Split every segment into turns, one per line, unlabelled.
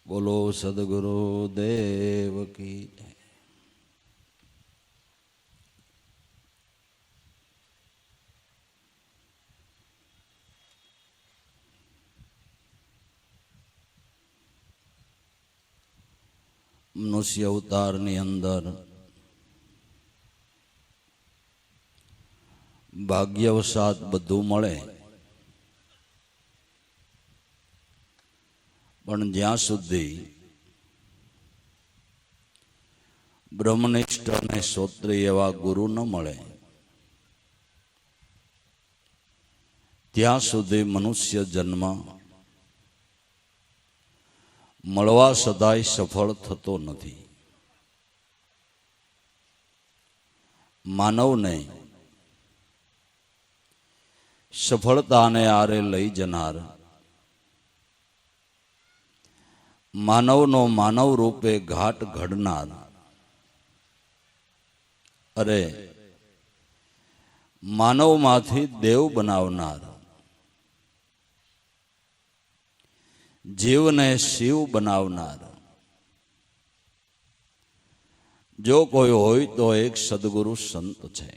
બોલો સદગુરુ દેવ કી જય. મનુષ્ય અવતારની અંદર ભાગ્યવશાત બધું મળે, પણ જ્યાં સુધી બ્રહ્મનિષ્ઠ અને શ્રોત્રિય એવા ગુરુ ન મળે ત્યાં સુધી મનુષ્ય જન્મ મળવા સદાય સફળ થતો નથી. માનવને સફળતાને આરે લઈ જનાર, માનવનો માનવ રૂપે ઘાટ ઘડનાર, અરે માનવમાંથી દેવ બનાવનાર, જીવને શિવ બનાવનાર જો કોઈ હોય તો એક સદગુરુ સંત છે.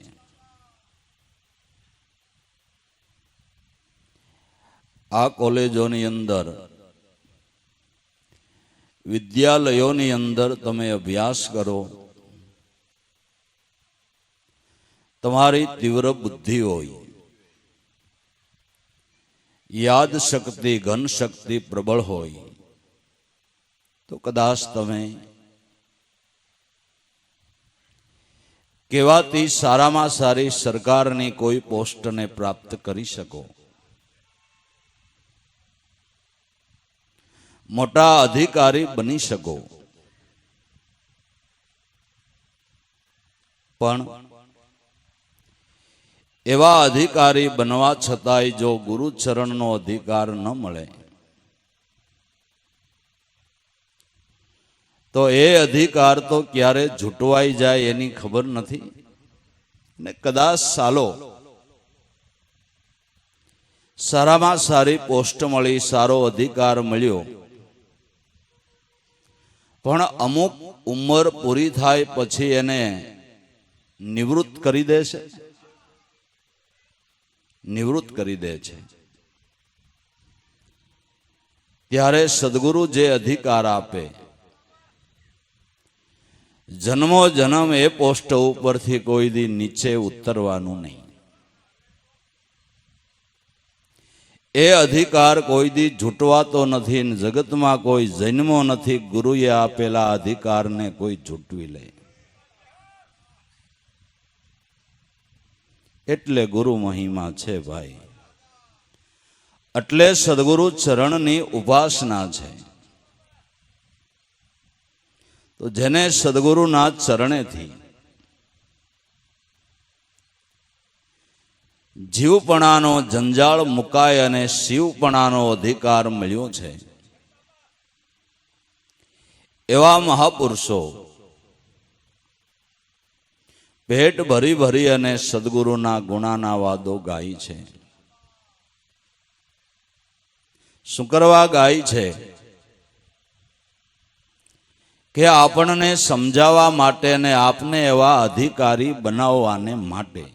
આ કોલેજોની અંદર, વિદ્યાલયોની અંદર તમે અભ્યાસ કરો, તમારી તીવ્ર બુદ્ધિ હોય, યાદ શક્તિ ઘન શક્તિ પ્રબળ હોય તો કદાચ તમે કહેવાતી સારામાં સારી સરકારની કોઈ પોસ્ટને પ્રાપ્ત કરી શકો, મોટા અધિકારી બની શકો. પણ એવા અધિકારી બનવા છતાંય જો ગુરુ ચરણનો અધિકાર ન મળે તો એ અધિકાર તો ક્યારે ઝૂંટવાઈ જાય એની ખબર નથી ને કદાચ સાલો સારામાં સારી પોસ્ટ મળી, સારો અધિકાર મળ્યો, પણ અમુક ઉંમર પૂરી થાય પછી એને નિવૃત્ત કરી દે છે, નિવૃત્ત કરી દે છે. ત્યારે સદગુરુ જે અધિકાર આપે, જન્મો જન્મ એ પોસ્ટ ઉપરથી કોઈ દી નીચે ઉતરવાનું નહીં. એ અધિકાર કોઈ દી ઝૂંટવાતો નથી. જગતમાં કોઈ જન્મો નથી ગુરુએ આપેલા અધિકારને કોઈ ઝૂંટવી લે. એટલે ગુરુ મહિમા છે ભાઈ. એટલે સદગુરુ ચરણની ઉપાસના છે. તો જેને સદગુરુના ચરણેથી જીવપણાનો જંજાળ મુકાય અને શિવપણાનો અધિકાર મળ્યો છે, એવા મહાપુરુષો પેટ ભરી ભરી અને સદગુરુના ગુણાના વાદો ગાય છે. શું કરવા ગાય છે? કે આપણને સમજાવવા માટે ને આપને એવા અધિકારી બનાવવાને માટે.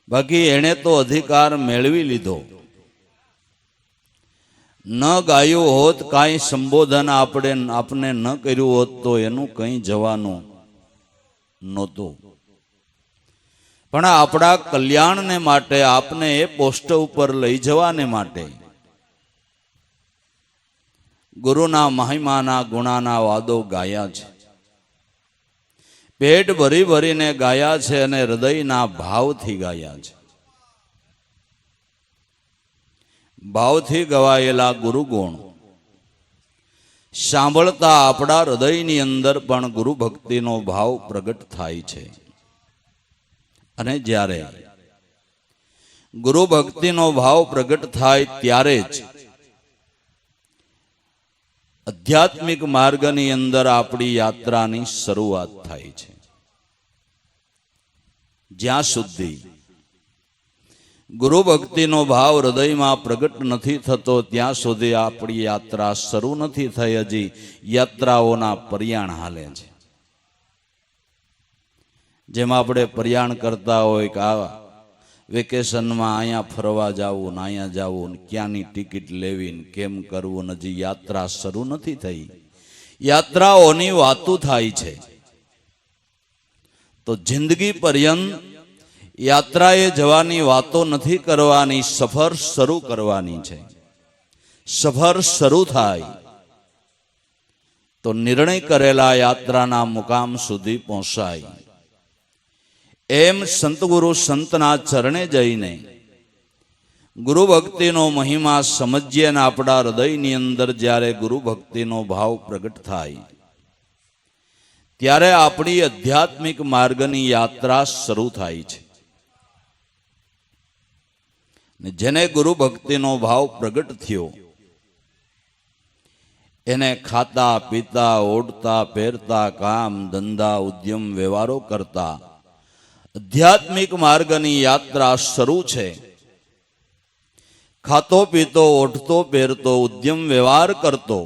બાકી એણે તો અધિકાર મેળવી લીધો. ન ગાયું હોત, કાંઈ સંબોધન આપને ન કર્યું હોત તો એનું કંઈ જવાનું નહોતું. પણ આપણા કલ્યાણને માટે, આપને એ પોસ્ટ ઉપર લઈ જવાને માટે ગુરુના મહિમાના ગુણાના વાદો ગાયા છે. પેટ ભરી ભરીને ગાયા છે અને હૃદયના ભાવથી ગાયા છે. ભાવથી ગવાયેલા ગુરુગુણ સાંભળતા આપણા હૃદયની અંદર પણ ગુરુ ભક્તિનો ભાવ પ્રગટ થાય છે. અને જ્યારે ગુરુ ભક્તિનો ભાવ પ્રગટ થાય ત્યારે જ આધ્યાત્મિક માર્ગની અંદર આપણી યાત્રાની શરૂઆત થાય છે. જ્યાં સુધી ગુરુ ભક્તિનો ભાવ હૃદયમાં પ્રગટ નથી થતો ત્યાં સુધી આપણી યાત્રા શરૂ નથી થઈ. હજી યાત્રાઓના પર્યાણ હાલે છે. જેમ આપણે પર્યાણ કરતા હોય કે આ વેકેશનમાં અહીંયા ફરવા જવું ને અહીંયા જવું ને ક્યાંની ટિકિટ લેવી ને કેમ કરવું ને હજી યાત્રા શરૂ નથી થઈ. યાત્રાઓની વાતો થાય છે. તો જિંદગી પર્યંત યાત્રાએ જવાની વાતો નથી કરવાની, સફર શરૂ કરવાની છે. સફર શરૂ થાય તો નિર્ણય કરેલા યાત્રાના મુકામ સુધી પહોંચાય. એમ સંતગુરુ સંતના ચરણે જઈને ગુરુ ભક્તિનો મહિમા સમજીએ ને આપણા હૃદયની અંદર જ્યારે ગુરુ ભક્તિનો ભાવ પ્રગટ થાય ત્યારે આપણી આધ્યાત્મિક માર્ગની યાત્રા શરૂ થાય છે. જેને ગુરુ ભક્તિનો ભાવ પ્રગટ થયો એને ખાતા પીતા ઓઢતા પહેરતા કામ ધંધા ઉદ્યમ વ્યવહારો કરતા આધ્યાત્મિક માર્ગની યાત્રા શરૂ છે. ખાતો પીતો ઓઢતો પહેરતો ઉદ્યમ વ્યવહાર કરતો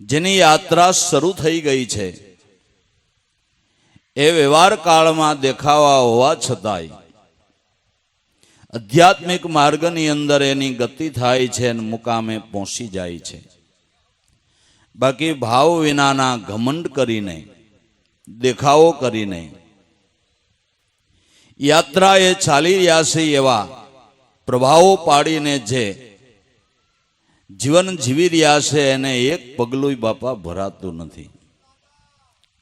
જેની યાત્રા શરૂ થઈ ગઈ છે એ વ્યવહાર કાળમાં દેખાવા હોવા છતાંય આધ્યાત્મિક માર્ગની અંદર એની ગતિ થાય છે અને મુકામે પહોંચી જાય છે. બાકી ભાવ વિનાના ઘમંડ કરીને દેખાવો કરીને યાત્રા એ ચાલી રહ્યા છે એવા પ્રભાવો પાડીને જે જીવન જીવી રહ્યા છે એને એક પગલું બાપા ભરાતું નથી.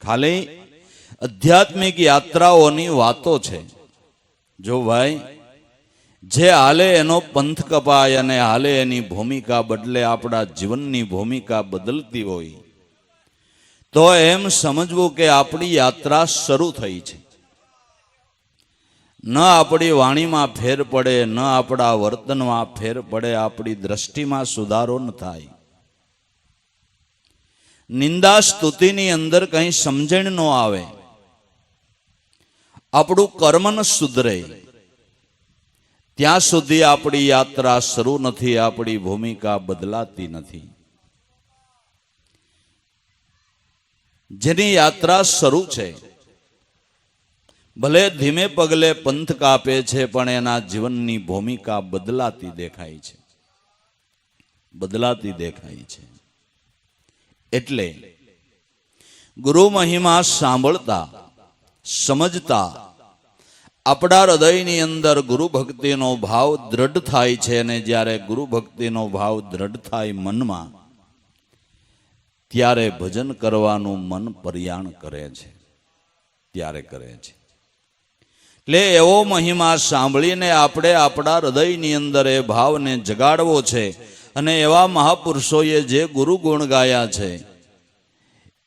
ખાલી આધ્યાત્મિક યાત્રાઓની વાતો છે. જો ભાઈ જે હાલે એનો પંથ કપાય અને હાલે એની ભૂમિકા બદલે આપણા જીવનની ભૂમિકા બદલતી હોય તો એમ સમજવું કે આપણી યાત્રા શરૂ થઈ છે. ન આપણી વાણીમાં ફેર પડે, ન આપણા વર્તનમાં ફેર પડે, આપણી દ્રષ્ટિમાં સુધારો ન થાય, નિંદા સ્તુતિની અંદર કંઈ સમજણ ન આવે, આપણું કર્મ ન સુધરે ત્યાં સુધી આપણી યાત્રા શરૂ નથી, આપણી ભૂમિકા બદલાતી નથી. જેની યાત્રા શરૂ છે ભલે ધીમે પગલે પંથ કાપે છે પણ એના જીવનની ભૂમિકા બદલાતી દેખાય છે, બદલાતી દેખાય છે. એટલે ગુરુ મહિમા સાંભળતા સમજતા આપણા હૃદયની અંદર ગુરુ ભક્તિનો ભાવ દ્રઢ થાય છે. અને જ્યારે ગુરુ ભક્તિનો ભાવ દ્રઢ થાય મનમાં ત્યારે ભજન કરવાનું મન પર્યાણ કરે છે, ત્યારે કરે છે. એટલે એવો મહિમા સાંભળીને આપણે આપણા હૃદયની અંદર એ ભાવને જગાડવો છે. અને એવા મહાપુરુષોએ જે ગુરુ ગુણ ગાયા છે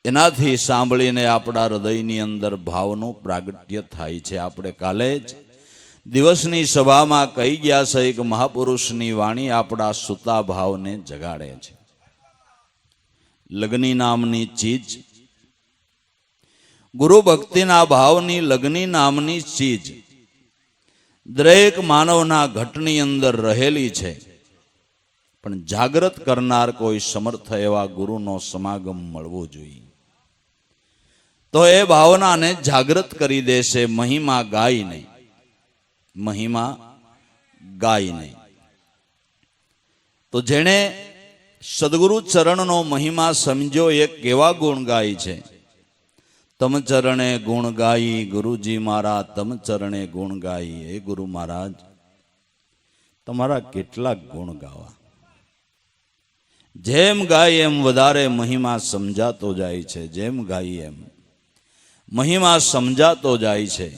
એનાથી સાંભળીને આપણા હૃદયની અંદર ભાવનું પ્રાગટ્ય થાય છે. આપણે કાલે જ દિવસની સભામાં કહી ગયા છે કે મહાપુરુષની વાણી આપણા સુતા ભાવને જગાડે છે. લગ્ની નામની ચીજ, ગુરુ ભક્તિના ભાવની લગ્ની નામની ચીજ દરેક માનવના ઘટની અંદર રહેલી છે. પણ જાગૃત કરનાર કોઈ સમર્થ એવા ગુરુનો સમાગમ મળવો જોઈએ તો એ ભાવનાને જાગૃત કરી દેશે. મહિમા ગાઈને, મહિમા ગાઈને. તો જેણે સદગુરુ ચરણનો મહિમા સમજ્યો એ કેવા ગુણ ગાય છે. તમ ચરણે ગુણ ગાઈ ગુરુજી મારા, તમ ચરણે ગુણ ગાઈ. એ ગુરુ મહારાજ તમારા કેટલાક ગુણ ગાવા. જેમ ગાય એમ વધારે મહિમા સમજાતો જાય છે, જેમ ગાય એમ મહિમા સમજાતો જાય છે.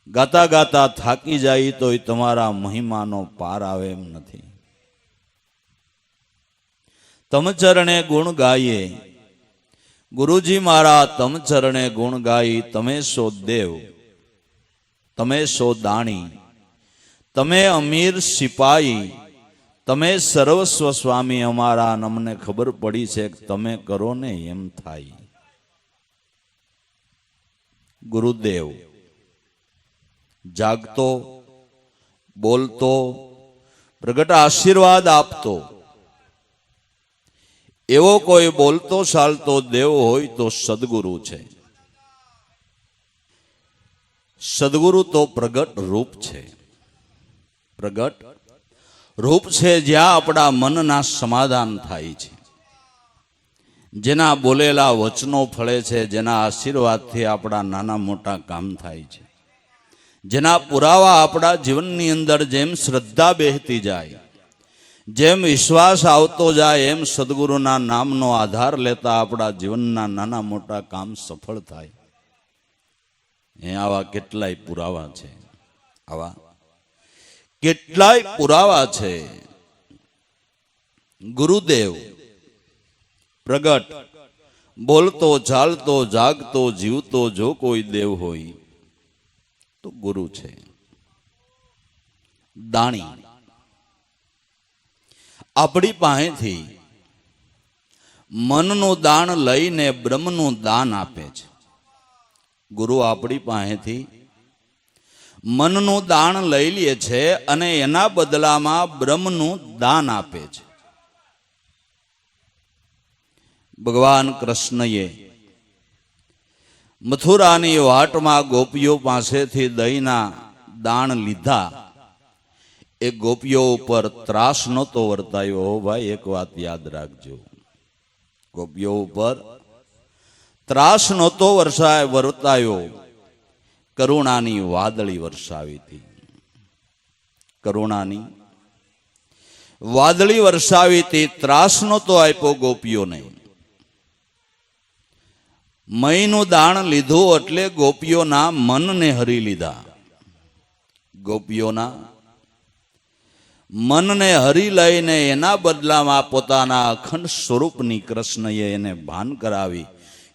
ગાતા ગાતા થાકી જાય તો તમારા મહિમાનો પાર આવે એમ નથી. તમ ચરણે ગુણ ગાઈએ ગુરુજી મારા, તમ ચરણે ગુણ ગાઈ. તમે સો દેવ, તમે સો દાણી, તમે અમીર સિપાહી, તમે સર્વસ્વ સ્વામી અમારા. અમને ખબર પડી છે કે તમે કરો ને એમ થાય. ગુરુદેવ જાગતો, બોલતો, પ્રગટ આશીર્વાદ આપતો એવો કોઈ બોલતો ચાલતો દેવ હોય તો સદગુરુ છે. સદગુરુ તો પ્રગટ રૂપ છે. પ્રગટ રૂપ છે જ્યાં આપણા મનના સમાધાન થાય છે, જેના બોલેલા વચનો ફળે છે, જેના આશીર્વાદથી આપણા નાના મોટા કામ થાય છે, જેના પુરાવા આપણા જીવનની અંદર જેમ શ્રદ્ધા બેહતી જાય, જેમ વિશ્વાસ આવતો જાય, એમ સદગુરુના નામનો આધાર લેતા આપણા જીવનના નાના મોટા કામ સફળ થાય. આવા કેટલાય પુરાવા છે, આવા કેટલાય પુરાવા છે. ગુરુદેવ પ્રગટ, બોલતો, ચાલતો, જાગતો, જીવતો જો કોઈ દેવ હોય તો ગુરુ છે. દાણી આપણી પાસેથી મનનું દાન લઈને બ્રહ્મનું દાન આપે છે. ગુરુ આપણી પાસેથી મનનું દાન લઈ લે છે અને એના બદલામાં બ્રહ્મનું દાન આપે છે. ભગવાન કૃષ્ણએ મથુરાની વાટમાં ગોપીઓ પાસેથી દહીંના દાણ લીધા. એ ગોપીઓ ઉપર ત્રાસ નહોતો વર્તાયો. ભાઈ, એક વાત યાદ રાખજો, ગોપીઓ ઉપર ત્રાસ નહોતો વર્તાયો. કરુણાની વાદળી વરસાવી હતી. કરુણાની વાદળી વરસાવી હતી. ત્રાસ નહોતો આપ્યો ગોપીઓને. મહીનું દાણ લીધું એટલે ગોપીઓના મનને હરી લીધા. ગોપીઓના મનને હરી લઈને એના બદલામાં પોતાના અખંડ સ્વરૂપની કૃષ્ણએ એને ભાન કરાવી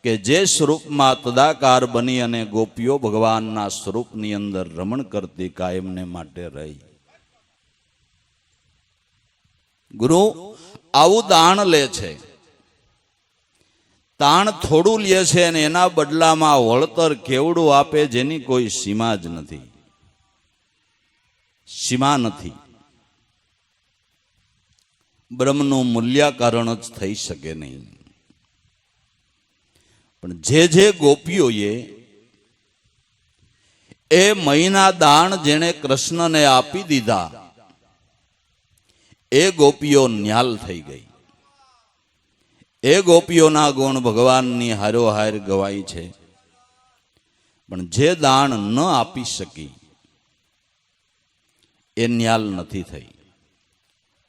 કે જે સ્વરૂપમાં તદાકાર બની અને ગોપીઓ ભગવાનના સ્વરૂપની અંદર રમણ કરતી કાયમને માટે રહી. ગુરુ આવું દાણ લે છે. તાણ થોડું લે છે અને એના બદલામાં વળતર કેવડું આપે જેની કોઈ સીમા જ નથી. સીમા નથી. બ્રહ્મનું મૂલ્યાકરણ જ થઈ શકે નહીં. પણ જે ગોપીઓએ એ મહીના દાણ જેણે કૃષ્ણને આપી દીધા, એ ગોપીઓ ન્યાલ થઈ ગઈ. એ ગોપીઓના ગુણ ભગવાનની હારોહાર ગવાય છે. પણ જે દાણ ન આપી શકી એ ન્યાલ નથી થઈ.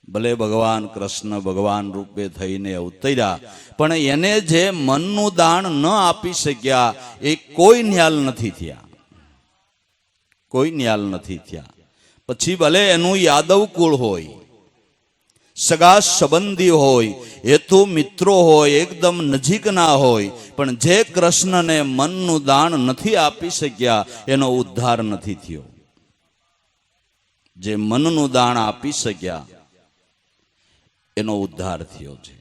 ભલે ભગવાન કૃષ્ણ ભગવાન રૂપે થઈને અવતર્યા, પણ એને જે મનનું દાણ ન આપી શક્યા એ કોઈ ન્યાલ નથી થયા. કોઈ ન્યાલ નથી થયા. પછી ભલે એનું યાદવ કુળ હોય, સગા સંબંધી હોય, હેતુ મિત્રો હોય, એકદમ નજીકના હોય, પણ જે કૃષ્ણને મનનું દાણ નથી આપી શક્યા એનો ઉદ્ધાર નથી થયો. જે મનનું દાણ આપી શક્યા એનો ઉદ્ધાર થયો છે.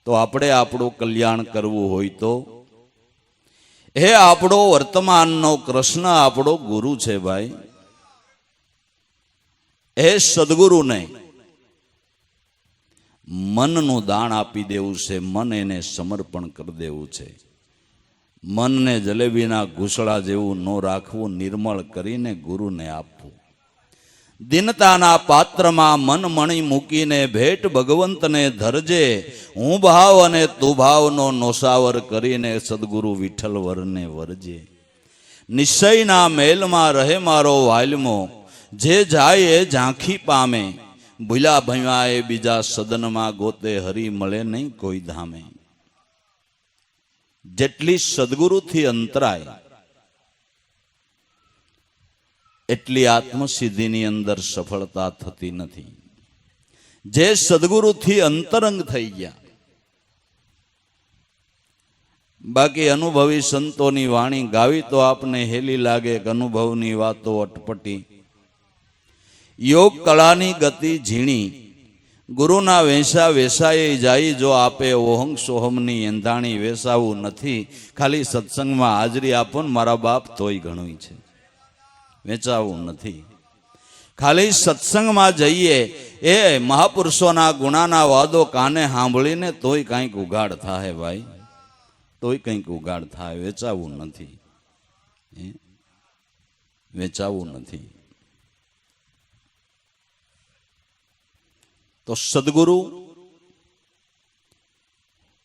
તો આપણે આપણું કલ્યાણ કરવું હોય તો હે આપણો વર્તમાનનો કૃષ્ણ આપણો ગુરુ છે. ભાઈ, એ સદગુરુને મનનું દાણ આપી દેવું છે. મન એને સમર્પણ કરી દેવું છે. મનને જલેબીના ઘૂસડા જેવું ન રાખવું, નિર્મળ કરીને ગુરુને આપવું. દિનતાના પાત્રમાં મન મણી મૂકીને ભેટ ભગવંતને ધરજે. હું ભાવ અને તું ભાવનો નોસાવર કરીને સદગુરુ વિઠ્ઠલ વરને વરજે. નિશ્ચયના મેલમાં રહે મારો વાલમો, જે જાય એ ઝાંખી પામે. ભૂલા ભૈયા એ બીજા સદનમાં ગોતે, હરી મળે નહીં કોઈ ધામે. જેટલી સદગુરુથી અંતરાય એટલી આત્મસિદ્ધિની અંદર સફળતા થતી નથી. જે સદગુરુથી અંતરંગ થઈ ગયા, બાકી અનુભવી સંતોની વાણી ગાવી તો આપને હેલી લાગે કે અનુભવની વાતો અટપટી. યોગ કળાની ગતિ ઝીણી, ગુરુના વેસા વેસાએ જાય જો આપે ઓહંગ સોહમની એંધાણી વેસાવું નથી. ખાલી સત્સંગમાં હાજરી આપો ને મારા બાપ તોય ઘણું છે, વેચાવું નથી. ખાલી સત્સંગમાં જઈએ એ મહાપુરુષોના ગુણાના વાદો કાને સાંભળીને તોય કંઈક ઉગાડ થાય ભાઈ, તોય કંઈક ઉગાડ થાય. વેચાવું નથી, વેચાવું નથી. તો સદગુરુ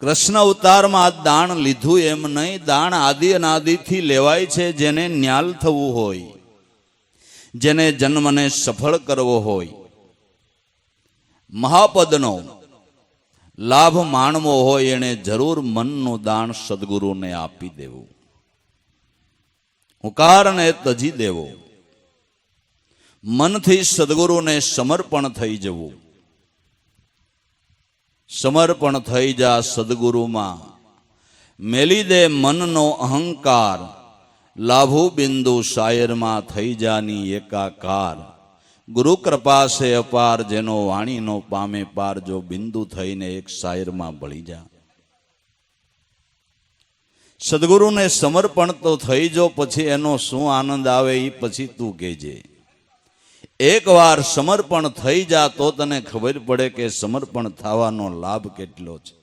કૃષ્ણ અવતારમાં દાણ લીધું એમ નહીં, દાણ આદિ અનાદિથી લેવાય છે. જેને ન્યાલ થવું હોય, જેને જન્મને સફળ કરવો હોય, મહાપદનો લાભ માણવો હોય, એને જરૂર મનનું દાન સદગુરુને આપી દેવું, હુંકારને તજી દેવો, મનથી સદગુરુને સમર્પણ થઈ જવું. સમર્પણ થઈ જા સદગુરુમાં, મેલી દે મનનો અહંકાર, લાભુ બિંદુ શાયરમાં થઈ જાની એકાકાર. ગુરુ કૃપા સે અપાર, જેનો વાણીનો પામે પાર, જો બિંદુ થઈને એક શાયરમાં ભળી જા. સદગુરુને સમર્પણ તો થઈ જો, પછી એનો શું આનંદ આવે એ પછી તું કહેજે. એકવાર સમર્પણ થઈ જા તો તને ખબર પડે કે સમર્પણ થવાનો લાભ કેટલો છે.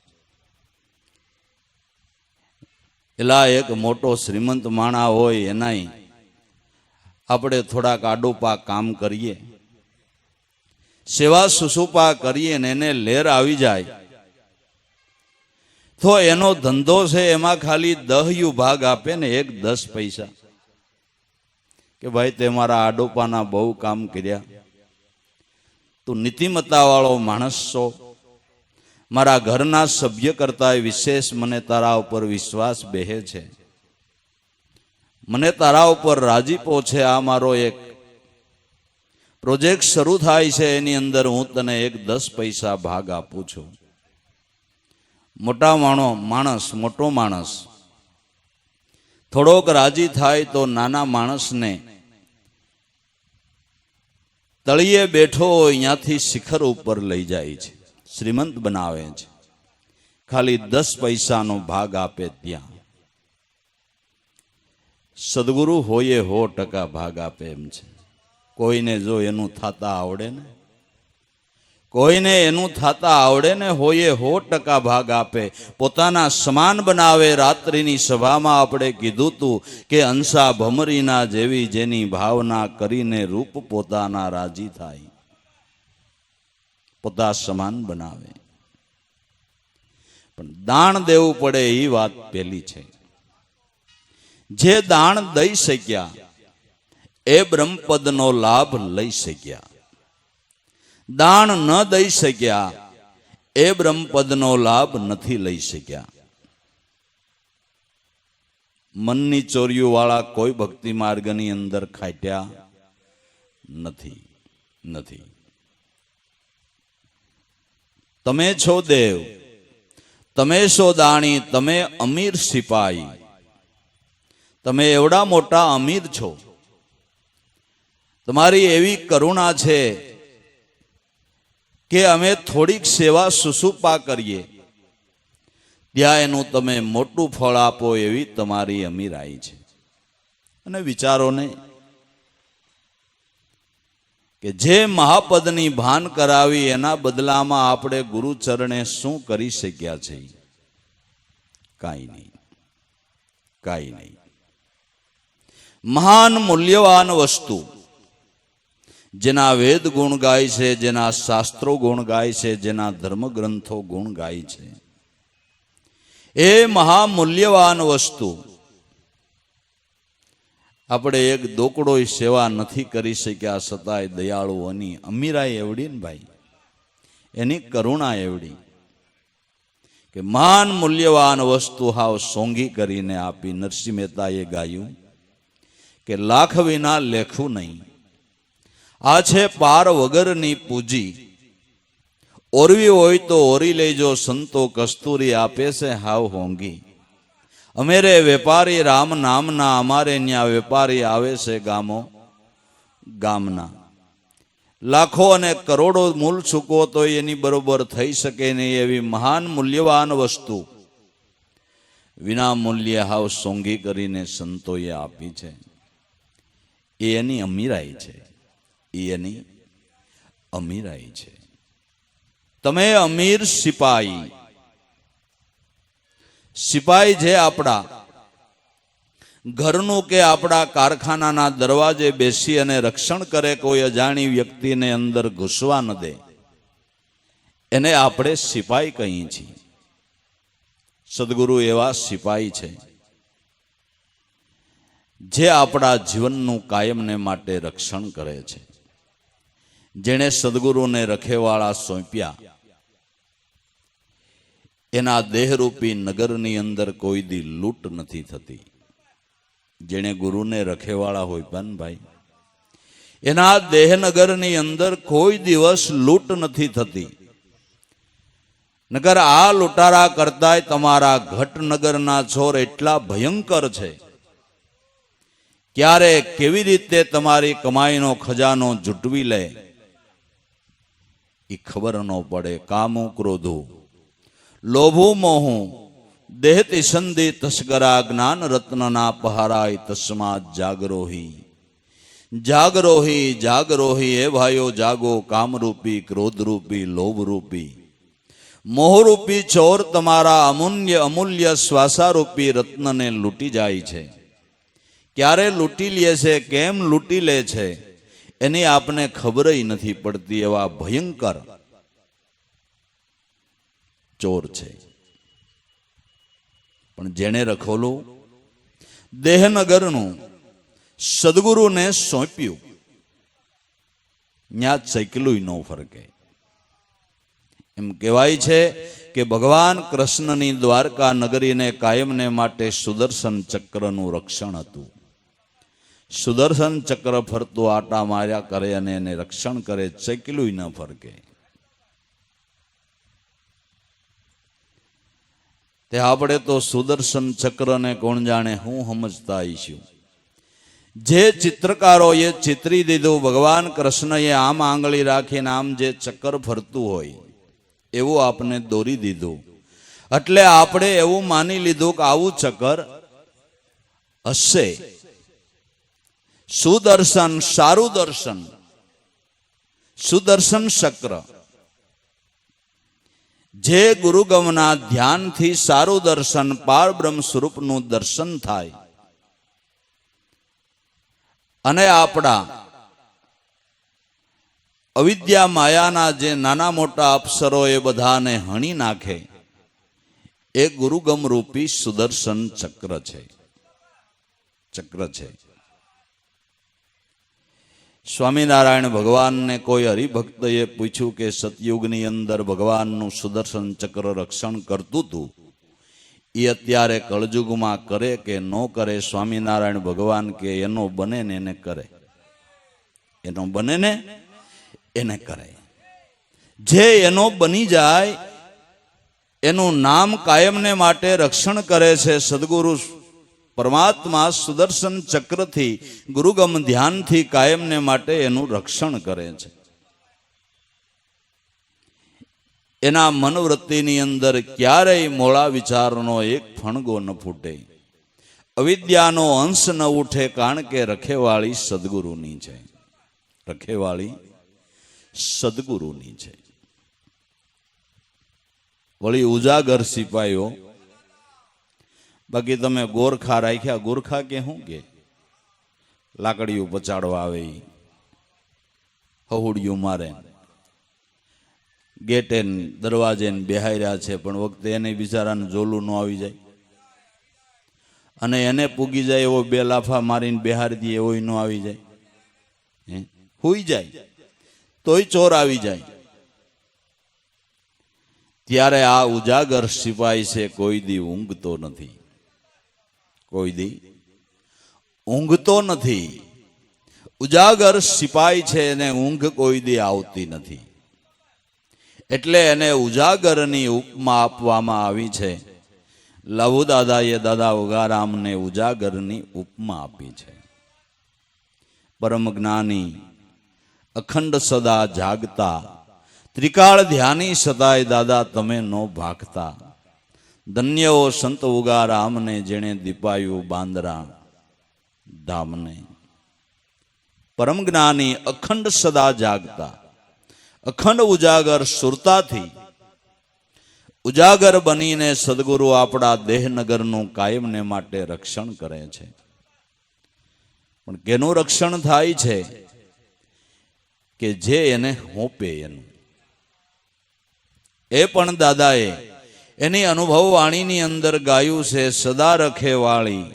એલા એક મોટો શ્રીમંત માણા હોય એનાય આપણે થોડાક આડોપા કામ કરીએ, સેવા સુસુપા કરીએ ને એને લેર આવી જાય તો એનો ધંધો છે એમાં ખાલી 10 ભાગ આપે ને 10 પૈસા કે ભાઈ તે મારા આડોપાના બહુ કામ કર્યા, તું નીતિમત્તા વાળો માણસ છો, મારા ઘરના સભ્ય કરતા વિશેષ મને તારા ઉપર વિશ્વાસ બેહે છે, મને તારા ઉપર રાજીપો છે. આ મારો એક પ્રોજેક્ટ શરૂ થાય છે, એની અંદર હું તને 10 પૈસા ભાગ આપું છું. મોટો માણસ થોડોક રાજી થાય તો નાના માણસને તળિયે બેઠો હોય ત્યાંથી શિખર ઉપર લઈ જાય છે, શ્રીમંત બનાવે છે. ખાલી 10 પૈસાનો ભાગ આપે ત્યાં. સદગુરુ હોય 100% ભાગ આપે એમ છે. કોઈને જો એનું થતા આવડે ને, કોઈને એનું થતા આવડે ને હોય 100% ભાગ આપે, પોતાના સમાન બનાવે. રાત્રિની સભામાં આપણે કીધું તું કે અંસા ભમરીના જેવી જેની ભાવના કરીને રૂપ પોતાના રાજી થાય, પોતા સમાન બનાવે. પણ દાણ દેવું પડે એ વાત પહેલી છે. જે દાણ દઈ શક્યા એ બ્રહ્મપદનો લાભ લઈ શક્યા, દાણ ન દઈ શક્યા એ બ્રહ્મપદનો લાભ નથી લઈ શક્યા. મનની ચોરીઓ વાળા કોઈ ભક્તિ માર્ગની અંદર ખાટ્યા નથી. તમે છો દેવ, તમે છો દાણી, તમે અમીર સિપાહી, તમે એવડા મોટા અમીર છો. તમારી એવી કરુણા છે કે અમે થોડીક સેવા સુસુપા કરીએ ત્યાં એનું તમે મોટું ફળ આપો, એવી તમારી અમીરાઈ છે. અને વિચારો ને કે જે મહાપદની ભાન કરાવી એના બદલામાં આપણે ગુરુ ચરણે શું કરી શક્યા છે? કાંઈ નહીં. મહાન મૂલ્યવાન વસ્તુ, જેના વેદ ગુણ ગાય છે, જેના શાસ્ત્રો ગુણ ગાય છે, જેના ધર્મગ્રંથો ગુણ ગાય છે, એ મહામૂલ્યવાન વસ્તુ આપણે એક દોકડો સેવા નથી કરી શક્યા, છતાંય દયાળુઓની અમીરાઈ એવડી ને ભાઈ, એની કરુણા એવડી કે મહાન મૂલ્યવાન વસ્તુ હાવ સોંગી કરીને આપી. નરસિંહ મહેતાએ ગાયું કે લાખ વિના લેખું નહીં, આ છે પાર વગરની પૂજી, ઓરવી હોય તો ઓરી લેજો, સંતો કસ્તુરી આપે છે હાવ હોંગી. અમેરે વેપારી રામ નામના, અમારે ન્યા વેપારી આવે છે ગામના. લાખો અને કરોડો મૂલ ચૂકવો તો એની બરોબર થઈ શકે નહીં એવી મહાન મૂલ્યવાન વસ્તુ વિના મૂલ્યે હાવ સોંગી કરીને સંતોએ આપી છે. એ એની અમીરાઈ છે, એ એની અમીરાઈ છે. તમે અમીર સિપાઈ, સિપાઈ જે આપણા ઘરનું કે આપણા કારખાનાના દરવાજે બેસી અને રક્ષણ કરે, કોઈ અજાણી વ્યક્તિને અંદર ઘૂસવા ન દે, એને આપણે સિપાઈ કહીએ છીએ. સદગુરુ એવા સિપાઈ છે જે આપણા જીવનનું કાયમને માટે રક્ષણ કરે છે. જેણે સદગુરુને રખેવાળા સોંપ્યા, એના દેહરૂપી નગરની અંદર કોઈ દી લૂંટ નથી થતી. જેણે ગુરુને રખેવાળા હોય પણ ભાઈ, એના દેહનગરની અંદર કોઈ દિવસ લૂંટ નથી થતી. નગર આ લૂંટારા કરતાય તમારા ઘટનગરના ચોર એટલા ભયંકર છે, ક્યારે કેવી રીતે તમારી કમાઈનો ખજાનો જૂટવી લે એ ખબર ન પડે. કામું ક્રોધું લોભું મોહું દેહ તિસંદી તસ્કરા જ્ઞાન રત્નના પહારાય તસ્માત જાગરોહી. જાગરોહી જાગરોહી એ ભાઈઓ જાગો, કામરૂપી ક્રોધરૂપી લોભરૂપી મોહરૂપી ચોર તમારા અમૂલ્ય શ્વાસારૂપી રત્નને લૂંટી જાય છે. ક્યારે લૂંટી લે છે, કેમ લૂંટી લે છે એની આપને ખબર નથી પડતી. એવા ભયંકર ચોર છે. પણ જેણે રખોલું દેહનગરનું સદગુરુને સોંપ્યું, ત્યાં ચૈકલું ન ફરકે. એમ કહેવાય છે કે ભગવાન કૃષ્ણની દ્વારકા નગરીને કાયમને માટે સુદર્શન ચક્રનું રક્ષણ હતું. સુદર્શન ચક્ર ફરતું આટા માર્યા કરે અને એને રક્ષણ કરે, ચૈકલું ન ફરકે. તે આપણે તો સુદર્શન ચક્રને કોણ જાણે હું સમજતા આવીશું. જે ચિત્રકારોએ ચિત્રી દીધું, ભગવાન કૃષ્ણએ આમ આંગળી રાખીને આમ જે ચક્ર ફરતું હોય એવું આપને દોરી દીધું. એટલે આપણે એવું માની લીધું કે આવું ચક્ર હશે. સુદર્શન, સારું દર્શન, સુદર્શન ચક્ર જે ગુરુગમના ધ્યાનથી સારું દર્શન, પાર બ્રહ્મ સ્વરૂપનું દર્શન થાય અને આપણા અવિદ્યા માયાના જે નાના મોટા અપ્સરો એ બધાને હણી નાખે, એ ગુરુગમ રૂપી સુદર્શન ચક્ર છે. ચક્ર છે. સ્વામિનારાયણ ભગવાનને કોઈ હરિભક્તએ પૂછ્યું કે સતયુગની અંદર ભગવાનનું સુદર્શન ચક્ર રક્ષણ કરતું હતું, એ અત્યારે કળજુગમાં કરે કે ન કરે? સ્વામિનારાયણ ભગવાન કે એનો બને ને એને કરે, એનો બને ને એને કરે. જે એનો બની જાય એનું નામ કાયમને માટે રક્ષણ કરે છે. સદગુરુ પરમાત્મા સુદર્શન ચક્રથી, ગુરુગમ ધ્યાનથી કાયમને માટે એનું રક્ષણ કરે છે. એના મનવૃત્તિની અંદર ક્યારેય મોળા વિચારનો એક ફણગો ન ફૂટે, અવિદ્યાનો અંશ ન ઉઠે, કારણ કે રખેવાળી સદગુરુની છે. રખેવાળી સદગુરુની છે. વળી ઉજાગર સિપાઈઓ, બાકી તમે ગોરખા રાખ્યા. ગોરખા કે શું કે લાકડીઓ પચાડવા આવે, હહુડિયું મારે, ગેટે દરવાજે બેહાર્યા છે, પણ વખતે એને બિચારાને જોલું ન આવી જાય અને એને પૂગી જાય એવો બે લાફા મારીને બેહારી દે એવો ન આવી જાય, હુઈ જાય તોય ચોર આવી જાય. ત્યારે આ ઉજાગર સિપાઈ છે, કોઈ દી ઊંઘતો નથી. કોઈ દી ઊંઘતો નથી. ઉજાગર સિપાઈ છે, એને ઊંઘ કોઈ દી આવતી નથી. એટલે એને ઉજાગરની ઉપમા આપવામાં આવી છે. લહુ દાદાએ દાદા ઉગારામને ઉજાગરની ઉપમા આપી છે. પરમ જ્ઞાની અખંડ સદા જાગતા, ત્રિકાળ ધ્યાની સદાય દાદા તમે નો ભાગતા. ધન્યઓ સંત ઉગા રામને જેણે દીપાયું બાંદરા ધામને. પરમ જ્ઞાની અખંડ સદા જાગતા, અખંડ ઉજાગર સુરતાથી ઉજાગર બનીને સદગુરુ આપણા દેહનગરનું કાયમને માટે રક્ષણ કરે છે. પણ કેનું રક્ષણ થાય છે? કે જે એને હોપે એનું. એ પણ દાદાએ એની અનુભવ વાણીની અંદર ગાયું છે, સદા રખે વાળી,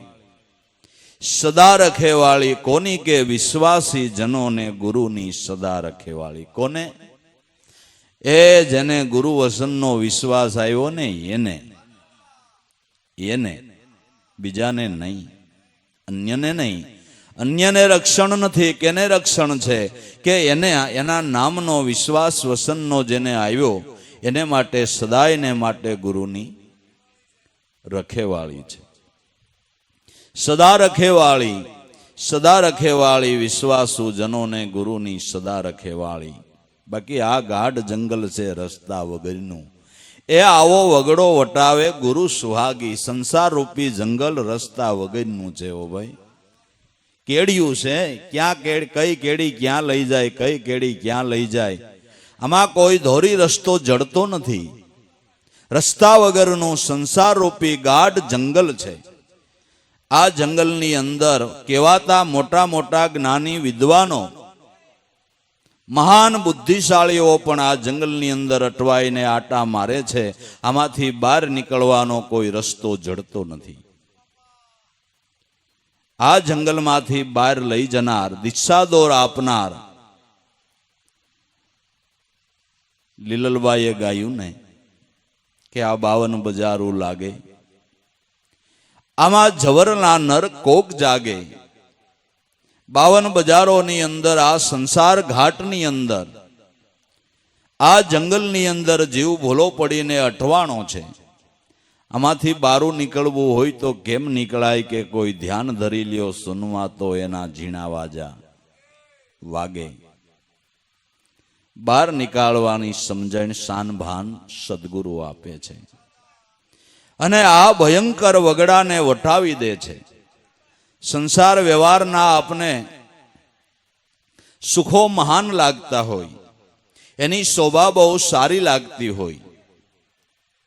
સદા રખે વાળી કોની કે વિશ્વાસી જનોને ગુરુની સદા રખે વાળી. કોને? એ જેને ગુરુ વસનનો વિશ્વાસ આવ્યો ને એને, બીજાને નહીં, અન્યને નહીં. અન્યને રક્ષણ નથી. કેને રક્ષણ છે? કે એને એના નામનો વિશ્વાસ વસનનો જેને આવ્યો એને માટે સદાયને માટે ગુરુની રખેવાળી છે. સદા રખેવાળી, સદા રખેવાળી વિશ્વાસુ જનોને ગુરુની સદા રખેવાળી. બાકી આ ગાઢ જંગલ છે રસ્તા વગરનું, એ આવો વગડો વટાવે ગુરુ સુહાગી. સંસાર રૂપી જંગલ રસ્તા વગરનું છે. ઓ ભાઈ, કેડિયું છે. ક્યાં કઈ કેડી ક્યાં લઈ જાય, કઈ કેડી ક્યાં લઈ જાય, આમાં કોઈ ધોરી રસ્તો જડતો નથી. રસ્તા વગરનું સંસાર રૂપી ગાઢ જંગલ છે. આ જંગલની અંદર કહેવાતા મોટા મોટા જ્ઞાની વિદ્વાનો, મહાન બુદ્ધિશાળીઓ પણ આ જંગલની અંદર અટવાઈને આટા મારે છે. આમાંથી બહાર નીકળવાનો કોઈ રસ્તો જડતો નથી. આ જંગલમાંથી બહાર લઈ જનાર, દિશાદોર આપનાર લીલલબાઈએ ગાયું ને કે આ 52 બજારું લાગે, આમાં જવરના નર કોક જાગે. 52 બજારોની અંદર, આ સંસાર ઘાટની અંદર, આ જંગલની અંદર જીવ ભોલો પડીને અટવાણો છે. આમાંથી બારું નીકળવું હોય તો કેમ નીકળાય? કે કોઈ ધ્યાન ધરી લ્યો સુનવા તો એના ઝીણા વાજા વાગે. બહાર નીકાળવાની સમજણ શાન ભાન સદગુરુ આપે છે અને આ ભયંકર વગડાને વટાવી દે છે. સંસાર વ્યવહારના આપને સુખો મહાન લાગતા હોય, એની શોભા બહુ સારી લાગતી હોય,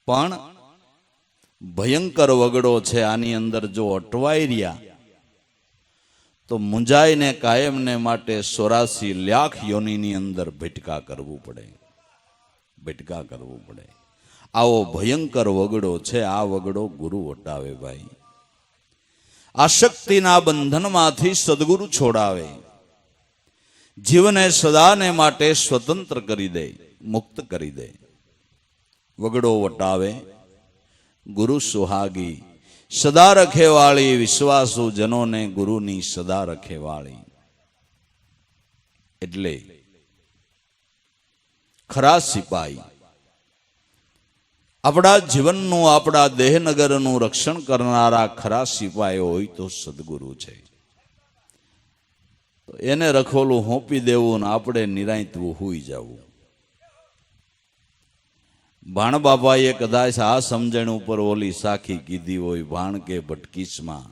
પણ ભયંકર વગડો છે. આની અંદર જો અટવાઈ રહ્યા તો મુંજાઈને કાયમને માટે 84 લાખ યોનિની અંદર ભટકા કરવું પડે, ભટકા કરવું પડે. આવો ભયંકર વગડો છે. આ વગડો ગુરુ વટાવે ભાઈ. આશક્તિના બંધનમાંથી સદગુરુ છોડાવે, જીવને સદાને માટે સ્વતંત્ર કરી દે, મુક્ત કરી દે. વગડો વટાવે ગુરુ સુહાગી, સદા રખેવાળી વિશ્વાસુ જનોને ગુરુની સદા રખેવાળી. એટલે ખરા સિપાઈ, આપણા જીવનનું, આપણા દેહનગરનું રક્ષણ કરનારા ખરા સિપાહીઓ હોય તો સદગુરુ છે. તો એને રખોલું હોંપી દેવું ને આપણે નિરાંતવું હોઈ જવું. ભાણ બાપાએ કદાચ આ સમજણ ઉપર ઓલી સાખી કીધી હોય, ભાણ કે ભટકીસમાં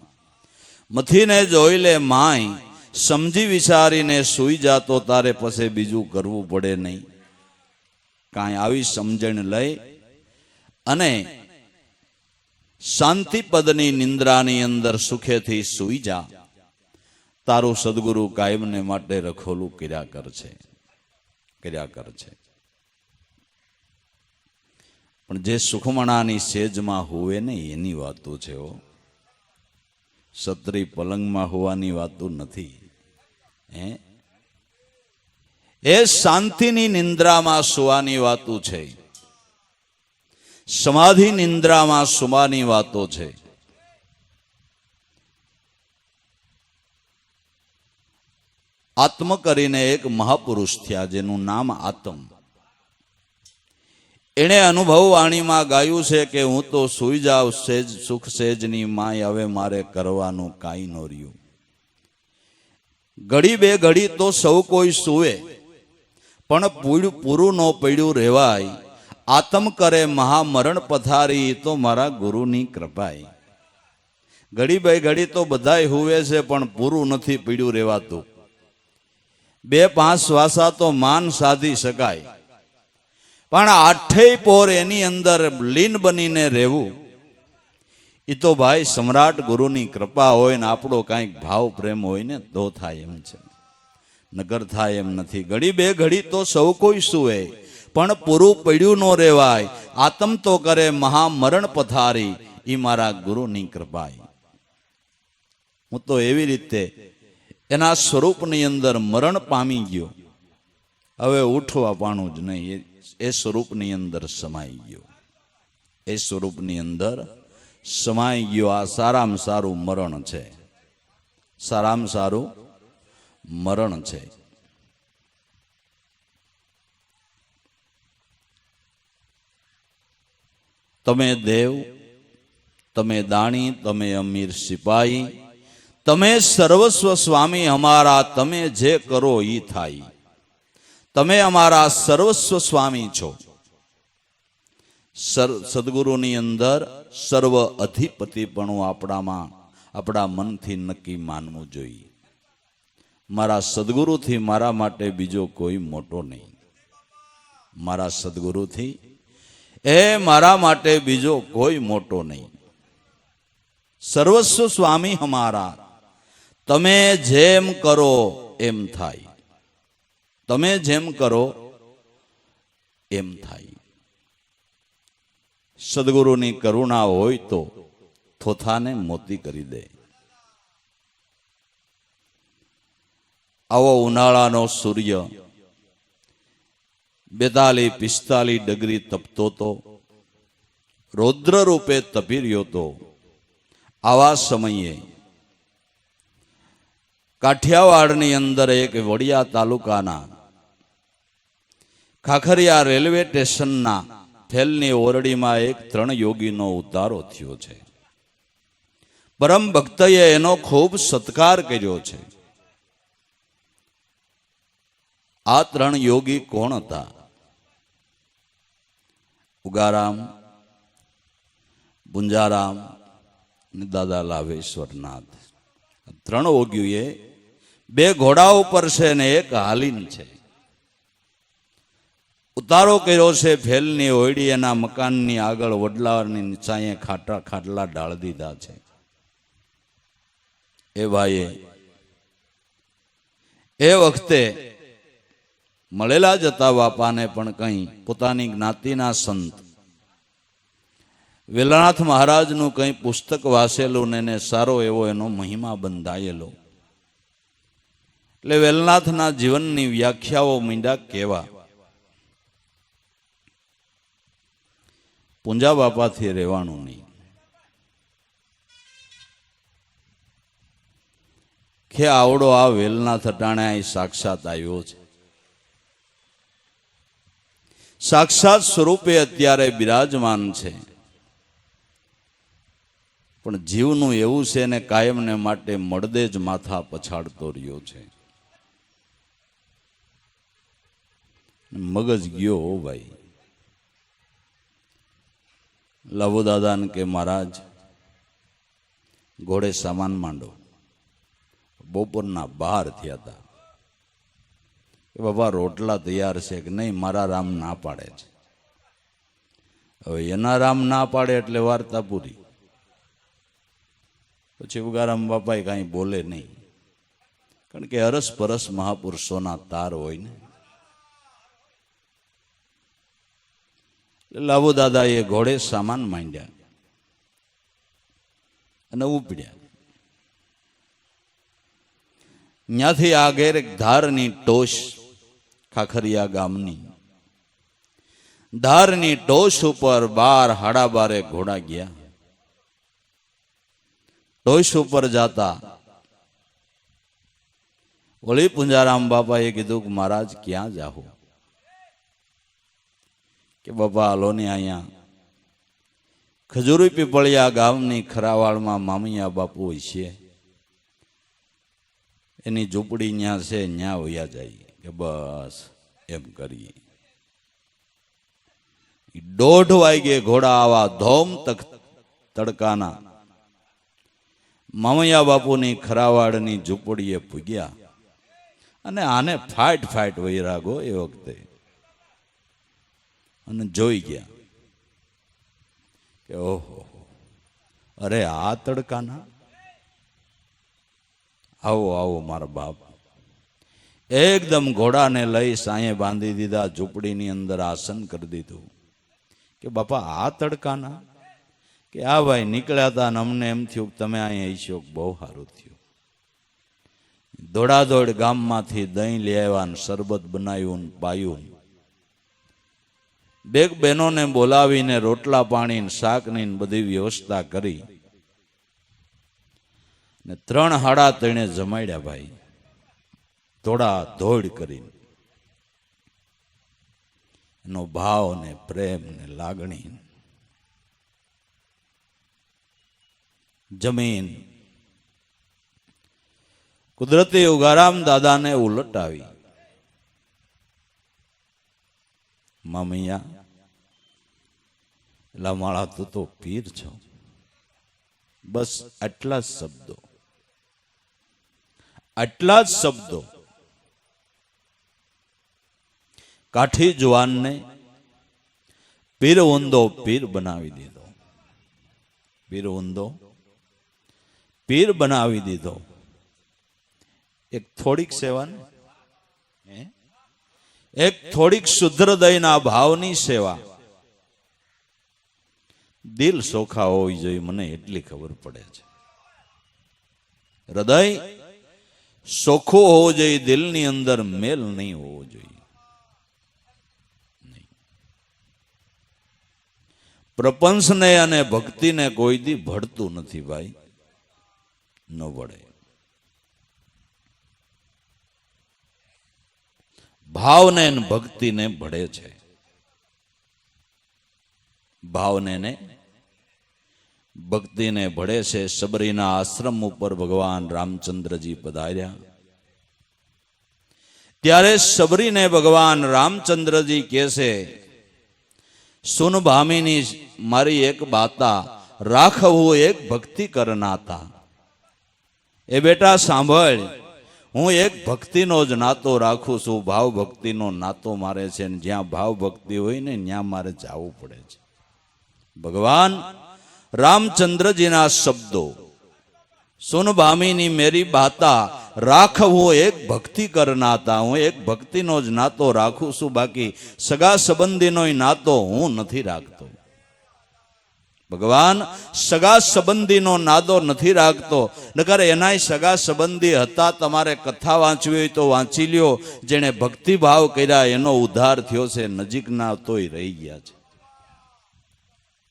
મથીને જોઈ લે માય, સમજી વિચારીને સુઈ જાતો તારે પછી બીજું કરવું પડે નહીં. કાંઈ આવી સમજણ લઈ અને શાંતિ પદની નિંદ્રાની અંદર સુખેથી સુઈ જા. તારું સદગુરુ કાયમને માટે રખોલું કર્યા કર છે, કર્યા કર છે. પણ જે સુખમણાની સેજમાં હોવે ને એની વાતો છે. સત્રી પલંગમાં હોવાની વાતો નથી. એ શાંતિની નિંદ્રામાં સુવાની વાતો છે, સમાધિ નિંદ્રામાં સુવાની વાતો છે. આત્મ કરીને એક મહાપુરુષ થયા જેનું નામ આત્મ. એણે અનુભવ વાણીમાં ગાયું છે કે હું તો સુઈ જાવ સેજ સુખ સેજની માય, હવે મારે કરવાનું કાંઈ ન રહ્યું. ઘડી બે ઘડી તો સૌ કોઈ સુવે, પણ પૂરું ન પડ્યું રહેવાય. આતમ કરે મહામરણ પથારી, તો મારા ગુરુની કૃપાય. ઘડી બે ઘડી તો બધાય હુવે છે, પણ પૂરું નથી પીડ્યું રહેવાતું. 2-5 શ્વાસા તો માન સાધી શકાય, પણ 8 પોર એની અંદર લીન બનીને રહેવું, એ તો ભાઈ સમ્રાટ ગુરુની કૃપા હોય ને આપણો કાંઈક ભાવ પ્રેમ હોય ને તો થાય એમ છે, નગર થાય એમ નથી. ઘડી બે ઘડી તો સૌ કોઈ સુવે, પણ પૂરું પડ્યું ન રહેવાય. આતમ તો કરે મહામરણ પથારી, એ મારા ગુરુની કૃપાય. હું તો એવી રીતે એના સ્વરૂપની અંદર મરણ પામી ગયો, હવે ઉઠવા પાણું જ નહીં, એ સ્વરૂપની અંદર સમાઈ ગયો, એ સ્વરૂપની અંદર સમાઈ ગયો. આ સારામાં સારું મરણ છે, સારામાં સારું મરણ છે. તમે દેવ, તમે દાણી, તમે અમીર સિપાહી, તમે સર્વસ્વ સ્વામી અમારા, તમે જે કરો ઈ થાય. તમે અમારા સર્વસ્વ સ્વામી છો. સદગુરુની અંદર સર્વ અધિપતિપણું આપણામાં, આપણા મનથી નક્કી માનવું જોઈએ. મારા સદગુરુથી મારા માટે બીજો કોઈ મોટો નહીં. મારા સદગુરુથી મારા માટે બીજો કોઈ મોટો નહીં. સર્વસ્વ સ્વામી હમારા, તમે જેમ કરો એમ થાય. તમે જેમ કરો એમ થાય. સદગુરુની કરુણા હોય તો થોથાને મોતી કરી દે. આવો ઉનાળાનો સૂર્ય 42-45 ડિગ્રી તપતો તો, રૌદ્ર રૂપે તપી રહ્યો તો, આવા સમયે કાઠિયાવાડની અંદર એક વડિયા તાલુકાના ખાખરિયા રેલવે સ્ટેશનના ફેલની ઓરડીમાં એક 3 યોગીનો ઉતારો થયો છે. પરમ ભક્તએ એનો ખૂબ સત્કાર કર્યો છે. આ 3 યોગી કોણ હતા? ઉગારામ, પુંજારામ અને દાદા લાભેશ્વરનાથ. 3 યોગીએ 2 ઘોડા ઉપર છે ને એક હાલીન છે. ઉતારો કર્યો છે ફેલની ઓયડી, એના મકાનની આગળ વડલાની નીચાએ ખાટલા ડાળ દીધા છે. એ ભાઈએ એ વખતે મળેલા જતા બાપાને પણ કંઈ પોતાની જ્ઞાતિના સંત વેલનાથ મહારાજનું કંઈ પુસ્તક વાંચેલું ને એને સારો એવો એનો મહિમા બંધાયેલો. એટલે વેલનાથના જીવનની વ્યાખ્યાઓ મીંડા કેવા. પૂંજા બાપાથી રહેવાનું નહીં, કે આવડો આ વેલનાથ અટાણે અહીં સાક્ષાત આવ્યો છે. સાક્ષાત સ્વરૂપે અત્યારે બિરાજમાન છે, પણ જીવનું એવું છે ને કાયમને માટે મળદે જ માથા પછાડતો રહ્યો છે. મગજ ગયો ભાઈ. લાભુ દાદાને કે મહારાજ ઘોડે સામાન માંડો. બપોરના 12 થયા હતા. કે બાબા રોટલા તૈયાર છે કે નહીં? મારા રામ ના પાડે છે. હવે એના રામ ના પાડે એટલે વાર્તા પૂરી. પછી ઉગારામ બાપાએ કાંઈ બોલે નહીં, કારણ કે અરસ પરસ મહાપુરુષોના તાર હોય ને. લાભુ દાદાએ ઘોડે સામાન માંડ્યા અને ઉપડ્યા. ત્યાંથી આગળ એક ધારની ટોશ, ખાખરિયા ગામની ધારની ટોશ ઉપર 12-12 ઘોડા ગયા. ટોશ ઉપર જાતા વળી પુંજારામ બાપાએ કીધું કે મહારાજ ક્યાં જાઓ? કે બાપા હાલો ને અહીંયા ખજૂરી પીપળિયા ગામની ખરાવાળમાં મામૈયા બાપુ છે, એની ઝૂંપડી ન્યા છે, ન્યા વયા જાય. કે બસ એમ કરીએ. 1:30 વાગે ઘોડા આવા ધોમ તડકાના મામૈયા બાપુની ખરાવાડની ઝૂંપડીએ પૂગ્યા અને આને ફાટ ફાટ વૈરાગો એ વખતે અને જોઈ ગયા કે ઓહો, અરે આ તડકાના, આવો આવો મારા બાપ. એકદમ ઘોડાને લઈ સાંયે બાંધી દીધા, ઝૂંપડીની અંદર આસન કરી દીધું કે બાપા આ તડકાના, કે આ ભાઈ નીકળ્યા હતા અને અમને એમ થયું કે તમે અહીંયા આવીશો, બહુ સારું થયું. દોડાદોડ ગામમાંથી દહીં લઈ આવ્યા ને શરબત બનાવ્યું ને પાયું. બે બહેનોને બોલાવીને રોટલા પાણી ને શાકની બધી વ્યવસ્થા કરી ને 3 સાડા 3 જમાડ્યા ભાઈ, થોડા ધોડ કરીને. એનો ભાવ ને પ્રેમ ને લાગણી જમીન કુદરતી ઉગારામ દાદાને ઉલટાવી. મામૈયા, એલા માળા તું તો પીર છો. બસ આટલા જ શબ્દો, આટલા જ શબ્દો કાઠી જુવાનને પીર ઊંધો પીર બનાવી દીધો. પીર ઊંધો પીર બનાવી દીધો. એક થોડીક સેવા ને, એક થોડીક શુદ્ધ હૃદયના ભાવની સેવા, દિલ સોખા હોવી જોઈએ. મને એટલી ખબર પડે છે, હૃદય સોખું હોવું જોઈએ, દિલની અંદર મેલ નહીં હોવો જોઈએ. પ્રપંચને અને ભક્તિને કોઈ દી ભળતું નથી ભાઈ, ન ભળે. ભાવને ભક્તિને ભળે છે. ભાવને ને ભક્તિને ભળે છે. સબરીના આશ્રમ ઉપર ભગવાન રામચંદ્રજી પધાર્યા ત્યારે સબરીને ભગવાન રામચંદ્રજી કહે છે, સુન ભામીની મારી એક બાતા, રાખવું એક ભક્તિ કરનાતા. એ બેટા સાંભળ, હું એક ભક્તિનો જ નાતો રાખું છું. ભાવ ભક્તિનો નાતો મારે છે, ને જ્યાં ભાવ ભક્તિ હોય ને ત્યાં મારે જવું પડે છે. ભગવાન રામચંદ્રજીના શબ્દો, સુન ભામીની મેરી બાતા, રાખવું એક ભક્તિ કરનાતા. હું એક ભક્તિનો જ નાતો રાખું છું, બાકી સગા સંબંધીનો નાતો હું નથી રાખતો. ભગવાન સગા સંબંધીનો નાતો નથી રાખતો, નકર એનાય સગા સંબંધી હતા. તમારે કથા વાંચવી હોય તો વાંચી લ્યો. જેણે ભક્તિભાવ કર્યા એનો ઉદ્ધાર થયો છે, નજીકના તોય રહી ગયા છે.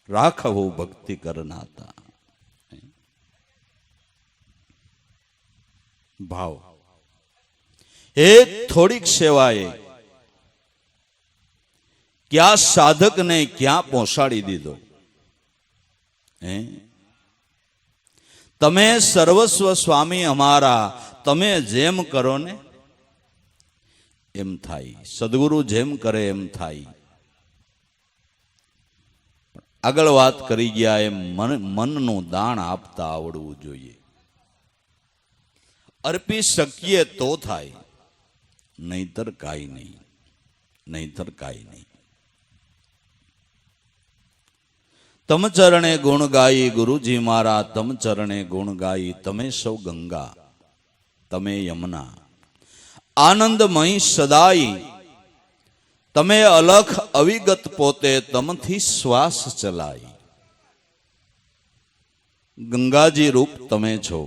રાખવું ભક્તિ કરનાતા. ભાવ એક થોડીક સેવાએ ક્યાં સાધકને ક્યાં પહોંચાડી દીધો. તમે સર્વસ્વ સ્વામી અમારા, તમે જેમ કરો ને એમ થાય. સદગુરુ જેમ કરે એમ થાય. આગળ વાત કરી ગયા એમ મનનું દાન આપતા આવડવું જોઈએ. અર્પી શકીએ તો થાય, નહીતર કાંઈ નહીં. નહીતર કાંઈ નહીં. તમ ચરણે ગુણ ગાઈ ગુરુજી મારા, તમ ચરણે ગુણ ગાઈ. તમે સૌ ગંગા, તમે યમુના, આનંદમય સદાઈ. તમે અલખ અવિગત પોતે, તમથી શ્વાસ ચલાઈ. ગંગાજી રૂપ તમે છો,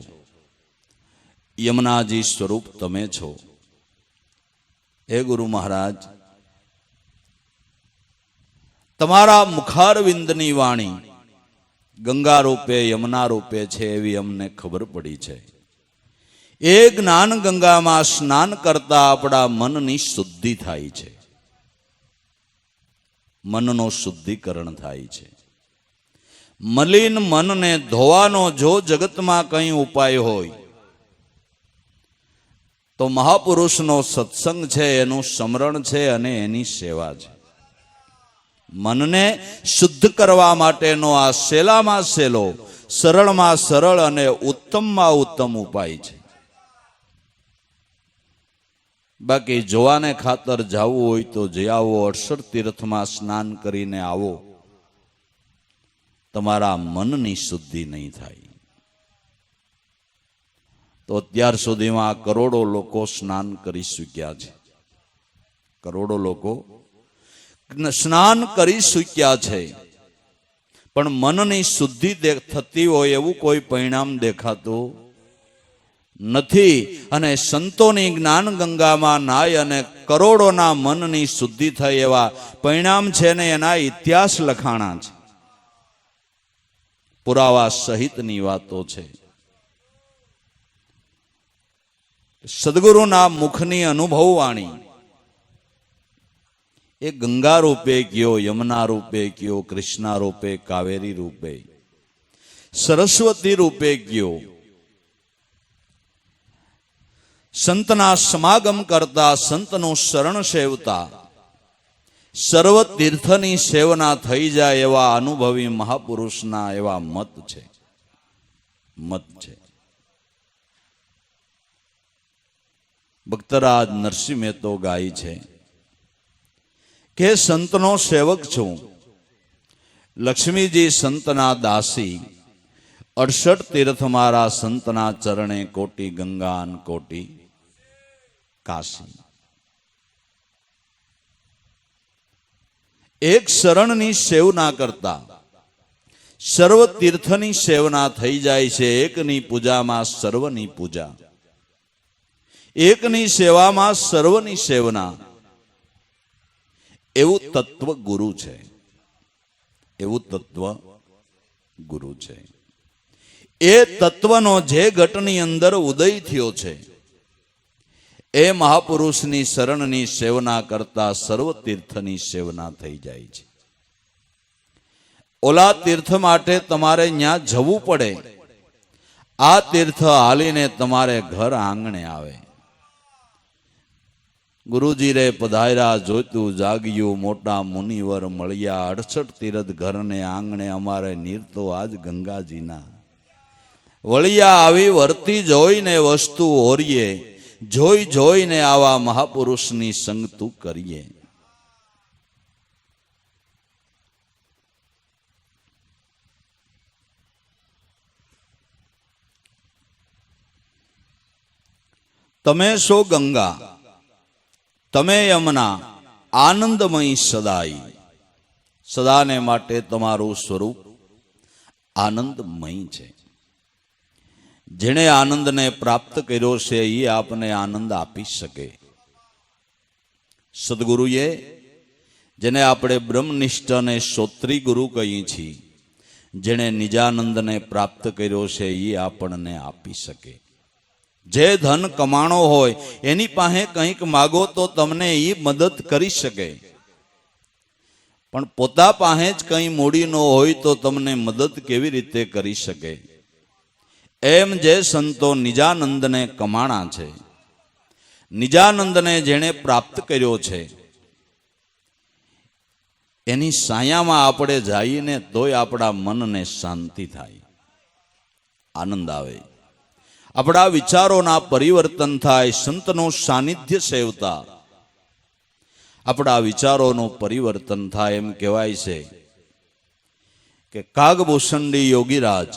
યમુનાજી સ્વરૂપ તમે છો. હે ગુરુ મહારાજ, તમારા મુખારવિંદની વાણી ગંગા રૂપે યમુના રૂપે છે એવી અમને ખબર પડી છે. એ જ્ઞાન ગંગામાં સ્નાન કરતા આપણા મનની શુદ્ધિ થાય છે. મનનો શુદ્ધિકરણ થાય છે. મલિન મનને ધોવાનો જો જગતમાં કંઈ ઉપાય હોય તો મહાપુરુષનો સત્સંગ છે, એનું સ્મરણ છે અને એની સેવા છે. મનને શુદ્ધ કરવા માટેનો આ સહેલામાં સહેલો, સરળમાં સરળ અને ઉત્તમમાં ઉત્તમ ઉપાય છે. બાકી જોવાને ખાતર જવું હોય તો જઈ આવો, 68 તીર્થમાં સ્નાન કરીને આવો, તમારા મનની શુદ્ધિ નહીં થાય. તો અત્યાર સુધીમાં કરોડો લોકો સ્નાન કરી ચૂક્યા છે. કરોડો લોકો સ્નાન કરી ચૂક્યા છે, પણ મનની શુદ્ધિ થતી હોય એવું કોઈ પરિણામ દેખાતું નથી. અને સંતોની જ્ઞાન ગંગામાં નાય અને કરોડોના મનની શુદ્ધિ થઈ એવા પરિણામ છે ને એના ઇતિહાસ લખાણા છે, પુરાવા સહિતની વાતો છે. સદગુરુના મુખની અનુભવ વાણી એ ગંગા રૂપે કયો, યમુના રૂપે કયો, કૃષ્ણા રૂપે, કાવેરી રૂપે, સરસ્વતી રૂપે કયો, સંતના સમાગમ કરતા, સંતનું શરણ સેવતા, સર્વ તીર્થની સેવના થઈ જાય એવા અનુભવી મહાપુરુષના એવા મત છે. મત છે. ભક્તરાજ નરસિંહ મહેતો ગાય છે કે સંતનો સેવક છું, લક્ષ્મીજી સંતના દાસી, 68 તીર્થ મારા સંતના ચરણે, કોટી ગંગા કોટી કાશી. એક શરણની સેવના કરતા સર્વ તીર્થની સેવના થઈ જાય છે. એકની પૂજામાં સર્વની પૂજા, એકની સેવામાં સર્વની સેવના, એવું તત્વ ગુરુ છે. એવું તત્વ ગુરુ છે. એ તત્વનો જે ઘટની અંદર ઉદય થયો છે, એ મહાપુરુષની શરણની સેવના કરતા સર્વ તીર્થની સેવના થઈ જાય છે. ઓલા તીર્થ માટે તમારે ત્યાં જવું પડે, આ તીર્થ હાલીને તમારે ઘર આંગણે આવે. ગુરુજી રે પધાર્યા જોતું જાગ્યું, મોટા મુનિવર મળ્યા, 68 તીર્થ ઘરને આંગણે, અમારે નીર તો આજ ગંગાજીના વળિયા. આવી વર્તી જોઈને વસ્તુ હોરીએ, જોઈ જોઈને આવા મહાપુરુષની સંગ તું કરીએ. તમે સો ગંગા, તમે યમુના, આનંદમય સદાઈ. સદાને માટે તમારું સ્વરૂપ આનંદમય છે. જેણે આનંદને પ્રાપ્ત કર્યો છે એ આપને આનંદ આપી શકે. સદગુરુએ, જેને આપણે બ્રહ્મનિષ્ઠ અને શ્રોત્રી ગુરુ કહીએ છીએ, જેણે નિજાનંદને પ્રાપ્ત કર્યો છે એ આપણને આપી શકે. જે ધન કમાણો હોય એની પાસે કંઈક માગો તો તમને એ મદદ કરી શકે, પણ પોતા પાસે જ કંઈ મૂડી ન હોય તો તમને મદદ કેવી રીતે કરી શકે? એમ જે સંતો નિજાનંદને કમાણા છે, નિજાનંદને જેણે પ્રાપ્ત કર્યો છે, એની સાયામાં આપણે જઈને તોય આપણા મનને શાંતિ થાય, આનંદ આવે, આપણા વિચારોના પરિવર્તન થાય. સંતનું સાનિધ્ય સેવતા આપણા વિચારોનું પરિવર્તન થાય. એમ કહેવાય છે કે કાગભૂષણડી યોગીરાજ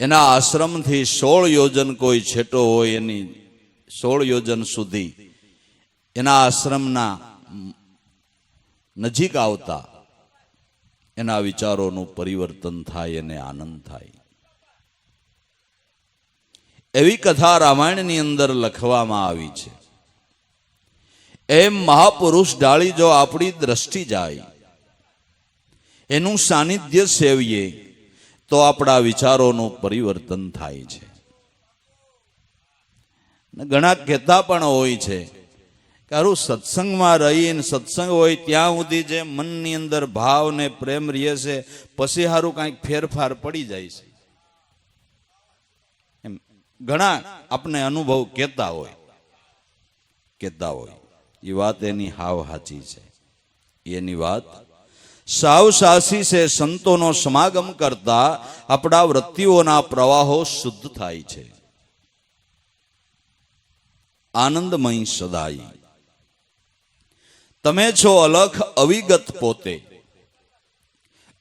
એના આશ્રમથી 16 યોજન કોઈ છેટો હોય, એની 16 યોજન સુધી એના આશ્રમના નજીક આવતા એના વિચારોનું પરિવર્તન થાય, એને આનંદ થાય. એવી કથા રામાયણની અંદર લખવામાં આવી છે. એમ મહાપુરુષ ડાળી જો આપણી દ્રષ્ટિ જાય, એનું સાનિધ્ય સેવીએ તો આપણા વિચારોનું પરિવર્તન થાય છે. ઘણા કહેતા પણ હોય છે કે હારું સત્સંગમાં રહીને, સત્સંગ હોય ત્યાં સુધી જે મનની અંદર ભાવ ને પ્રેમ રહે છે, પછી હારું કાંઈક ફેરફાર પડી જાય છે. એમ ઘણા આપણે અનુભવ કહેતા હોય એ વાત એની હાવ સાચી છે. એની વાત સાવ સાચી છે. સંતોનો સમાગમ કરતા આપણા વૃત્તિઓના પ્રવાહો શુદ્ધ થાય છે. આનંદમય સદાય. તમે છો અલખ અવિગત પોતે.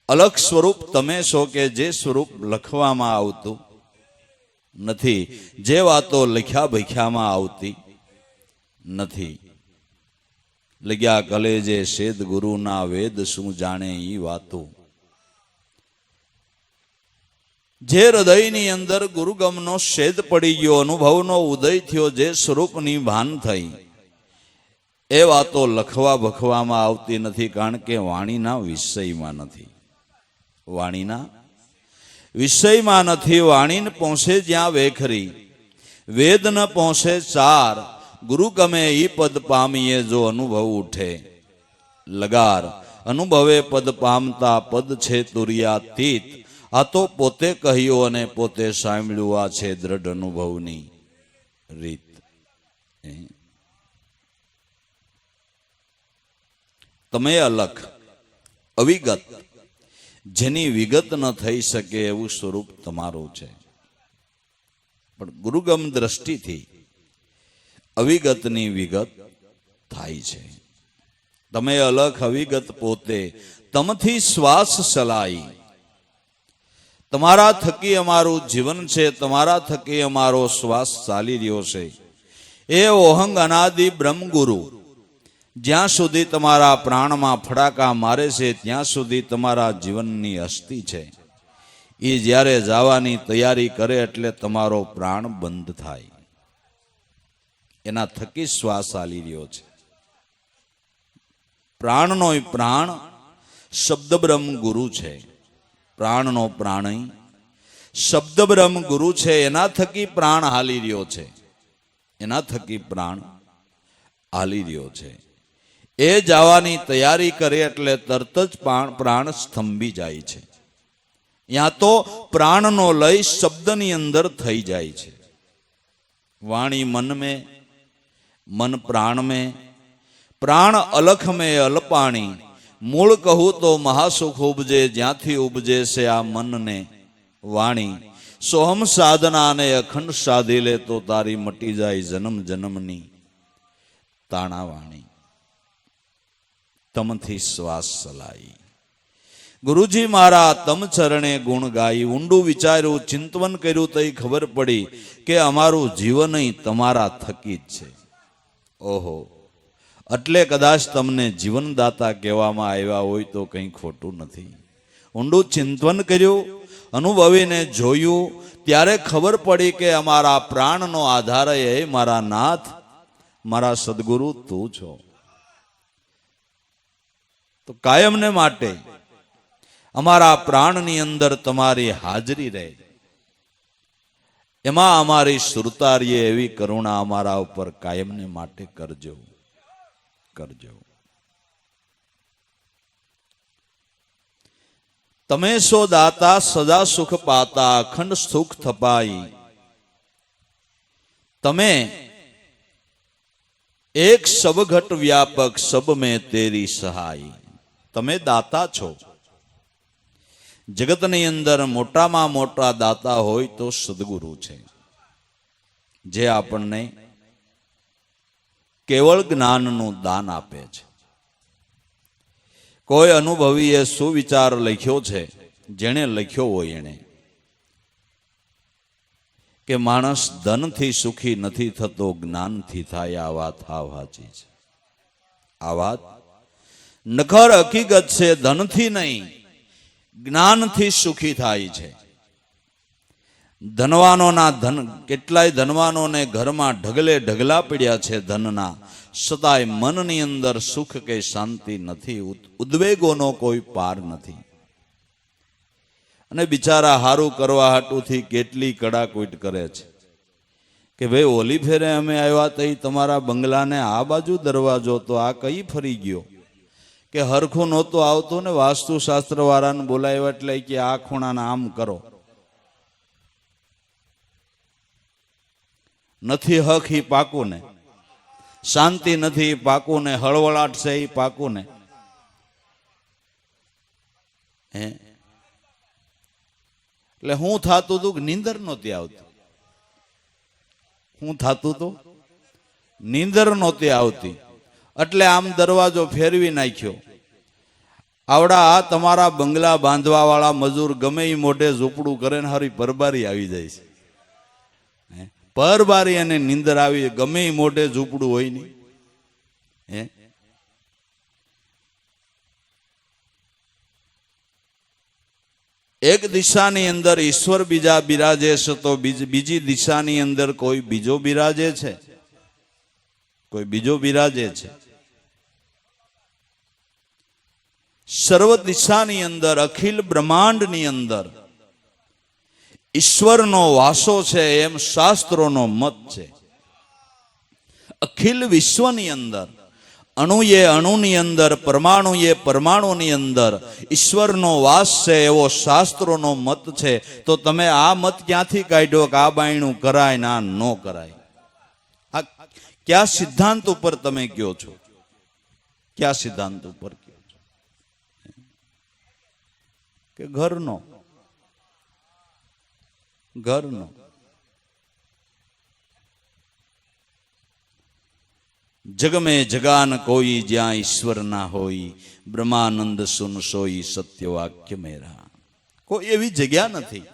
અલખ સ્વરૂપ તમે છો કે જે સ્વરૂપ લખવામાં આવતું નથી, જે વાતો લખ્યા ભખ્યામાં આવતી નથી. લગ્યા કલેજે શેદ ગુરુના વેદ શું જાણે ઈ વાતો. જે હૃદયની અંદર ગુરુગમનો શેદ પડી ગયો, અનુભવનો ઉદય થયો, જે સ્વરૂપની ભાન થઈ, એ વાતો લખવા ભખવામાં આવતી નથી. કારણ કે વાણીના વિષયમાં નથી. વાણીના વિષયમાં નથી. વાણીને પહોંચે જ્યાં વેખરી, વેદ ન પહોંચે ચાર. ગુરુ ગમે ઈ પદ પામીએ જો અનુભવ ઉઠે લગાર. અનુભવે પદ પામતા પદ છે તુર્યાતીત. આ તો પોતે કહ્યું અને પોતે સાંભળ્યું. આ છે દ્રઢ અનુભવની રીત. તમે અલખ અવિગત, જેની વિગત ન થઈ શકે એવું સ્વરૂપ તમારું છે. પણ ગુરુગમ દ્રષ્ટિથી અવિગતની વિગત થાય છે. તમે અલખ અવિગત પોતે, તમથી શ્વાસ ચલાઈ. તમારા થકી અમારું જીવન છે, તમારા થકી અમારો શ્વાસ ચાલી રહ્યો છે. એ ઓહંગ અનાદિ બ્રહ્મગુરુ જ્યાં સુધી તમારા પ્રાણમાં ફડાકા મારે છે ત્યાં સુધી તમારા જીવનની અસ્થિ છે. એ જ્યારે જવાની તૈયારી કરે એટલે તમારો પ્રાણ બંધ થાય. એના થકી શ્વાસ ચાલી રહ્યો છે. પ્રાણનો પ્રાણ શબ્દ બ્રહ્મ ગુરુ છે. પ્રાણનો પ્રાણય શબ્દ બ્રહ્મ ગુરુ છે. એના થકી પ્રાણ હાલી રહ્યો છે. એના થકી પ્રાણ હાલી રહ્યો છે. એ જવાની તૈયારી કરે એટલે તરત જ પ્રાણ સ્તંભી જાય છે. ત્યાં તો પ્રાણનો લય શબ્દની અંદર થઈ જાય છે. વાણી મન में, मन प्राण में, प्राण अलख में अल्पाणी. मूल कहूँ तो महासुख उपजे ज्यांथी उपजे से आ मन ने वाणी. सोहम साधना ने अखंड साधी ले तो तारी मटी जाए जन्म जन्मनी ताणा वाणी. तमथी श्वास चलाई. गुरुजी मारा तम चरणे गुण गाई. ઊંડું વિચાર્યું, ચિંતવન કર્યું તો ખબર પડી કે અમારું જીવન તમારા થકી જ છે. ઓહો, એટલે કદાચ તમને જીવનદાતા કહેવામાં આવ્યા હોય તો કંઈ ખોટું નથી. ઊંડું ચિંતવન કર્યું, અનુભવીને જોયું, ત્યારે ખબર પડી કે અમારા પ્રાણનો આધાર એ મારા નાથ, મારા સદગુરુ તું છો. તો કાયમને માટે અમારા પ્રાણની અંદર તમારી હાજરી રહે, એમાં અમારી સુરતારીએ એવી કરુણા અમારા ઉપર કાયમને માટે કરજો. તમે સો દાતા સદા સુખ પાતા, અખંડ સુખ થપાઈ. તમે એક સબઘટ વ્યાપક, સબ મેં તેરી સહાય. તમે દાતા છો. જગતની અંદર મોટામાં મોટા દાતા હોય તો સદગુરુ છે, જે આપણને કેવળ જ્ઞાનનું દાન આપે છે. કોઈ અનુભવીએ સુવિચાર લખ્યો છે, જેણે લખ્યો હોય એણે, કે માણસ ધનથી સુખી નથી થતો, જ્ઞાનથી થાય. આ વાત હાવ સાચી છે. આ વાત નખર હકીકત છે. ધનથી નહીં, જ્ઞાનથી સુખી થાય છે. ધનવાનોના ધન, કેટલાય ધનવાનોને ઘરમાં ઢગલે ઢગલા પડ્યા છે ધનના, છતાંય મનની અંદર સુખ કે શાંતિ નથી, ઉદ્વેગોનો કોઈ પાર નથી. અને બિચારા હારું કરવા હાટુથી કેટલી કડાકૂટ કરે છે કે ભાઈ ઓલી ફેરે અમે આવ્યા તો તમારા બંગલાને આ બાજુ દરવાજો તો આ કઈ ફરી ગયો, કે હરખું નહોતું આવતું ને વાસ્તુશાસ્ત્ર વાળાને બોલાવ્યા એટલે કે આ ખૂણાને આમ કરો. નથી હક ઈ પાકું ને, શાંતિ નથી ઈ પાકું ને, હળવળાટ છે ઈ પાકું ને. હે એટલે હું થાતું હતું કે નીંદર નહોતી આવતી. હું થાતું હતું, નીંદર નહોતી આવતી. એટલે આમ દરવાજો ફેરવી નાખ્યો. આવડા આ તમારા બંગલા બાંધવા વાળા મજૂર ગમે એ મોઢે ઝૂંપડું કરે ને હારી પરબારી આવી જાય છે. પરબારી અને નીંદર આવી, ગમે એ મોઢે ઝૂંપડું હોય નહીં. હે એક દિશાની અંદર ઈશ્વર બીજા બિરાજે છે, તો બીજી દિશાની અંદર કોઈ બીજો બિરાજે છે, કોઈ બીજો બિરાજે છે. સર્વ દિશાની અંદર, અખિલ બ્રહ્માંડની અંદર ઈશ્વરનો વાસો છે એમ શાસ્ત્રોનો મત છે. અખિલ વિશ્વની અંદર, અણુએ અણુની અંદર, પરમાણુએ પરમાણુની અંદર ઈશ્વરનો વાસ છે એવો શાસ્ત્રોનો મત છે. તો તમે આ મત ક્યાંથી કાઢ્યો કે આ બાયણું કરાય ને આ ન કરાય? આ કયા સિદ્ધાંત ઉપર તમે કયો છો? કયા સિદ્ધાંત ઉપર કયો છો? કે ઘરનો જગ में जगान कोई ज्યાં ईश्वर ना होई, બ્રહ્માનંદ સુન સોઈ સત્ય વાક્ય મેરા. કોઈ એવી જગ્યા નથી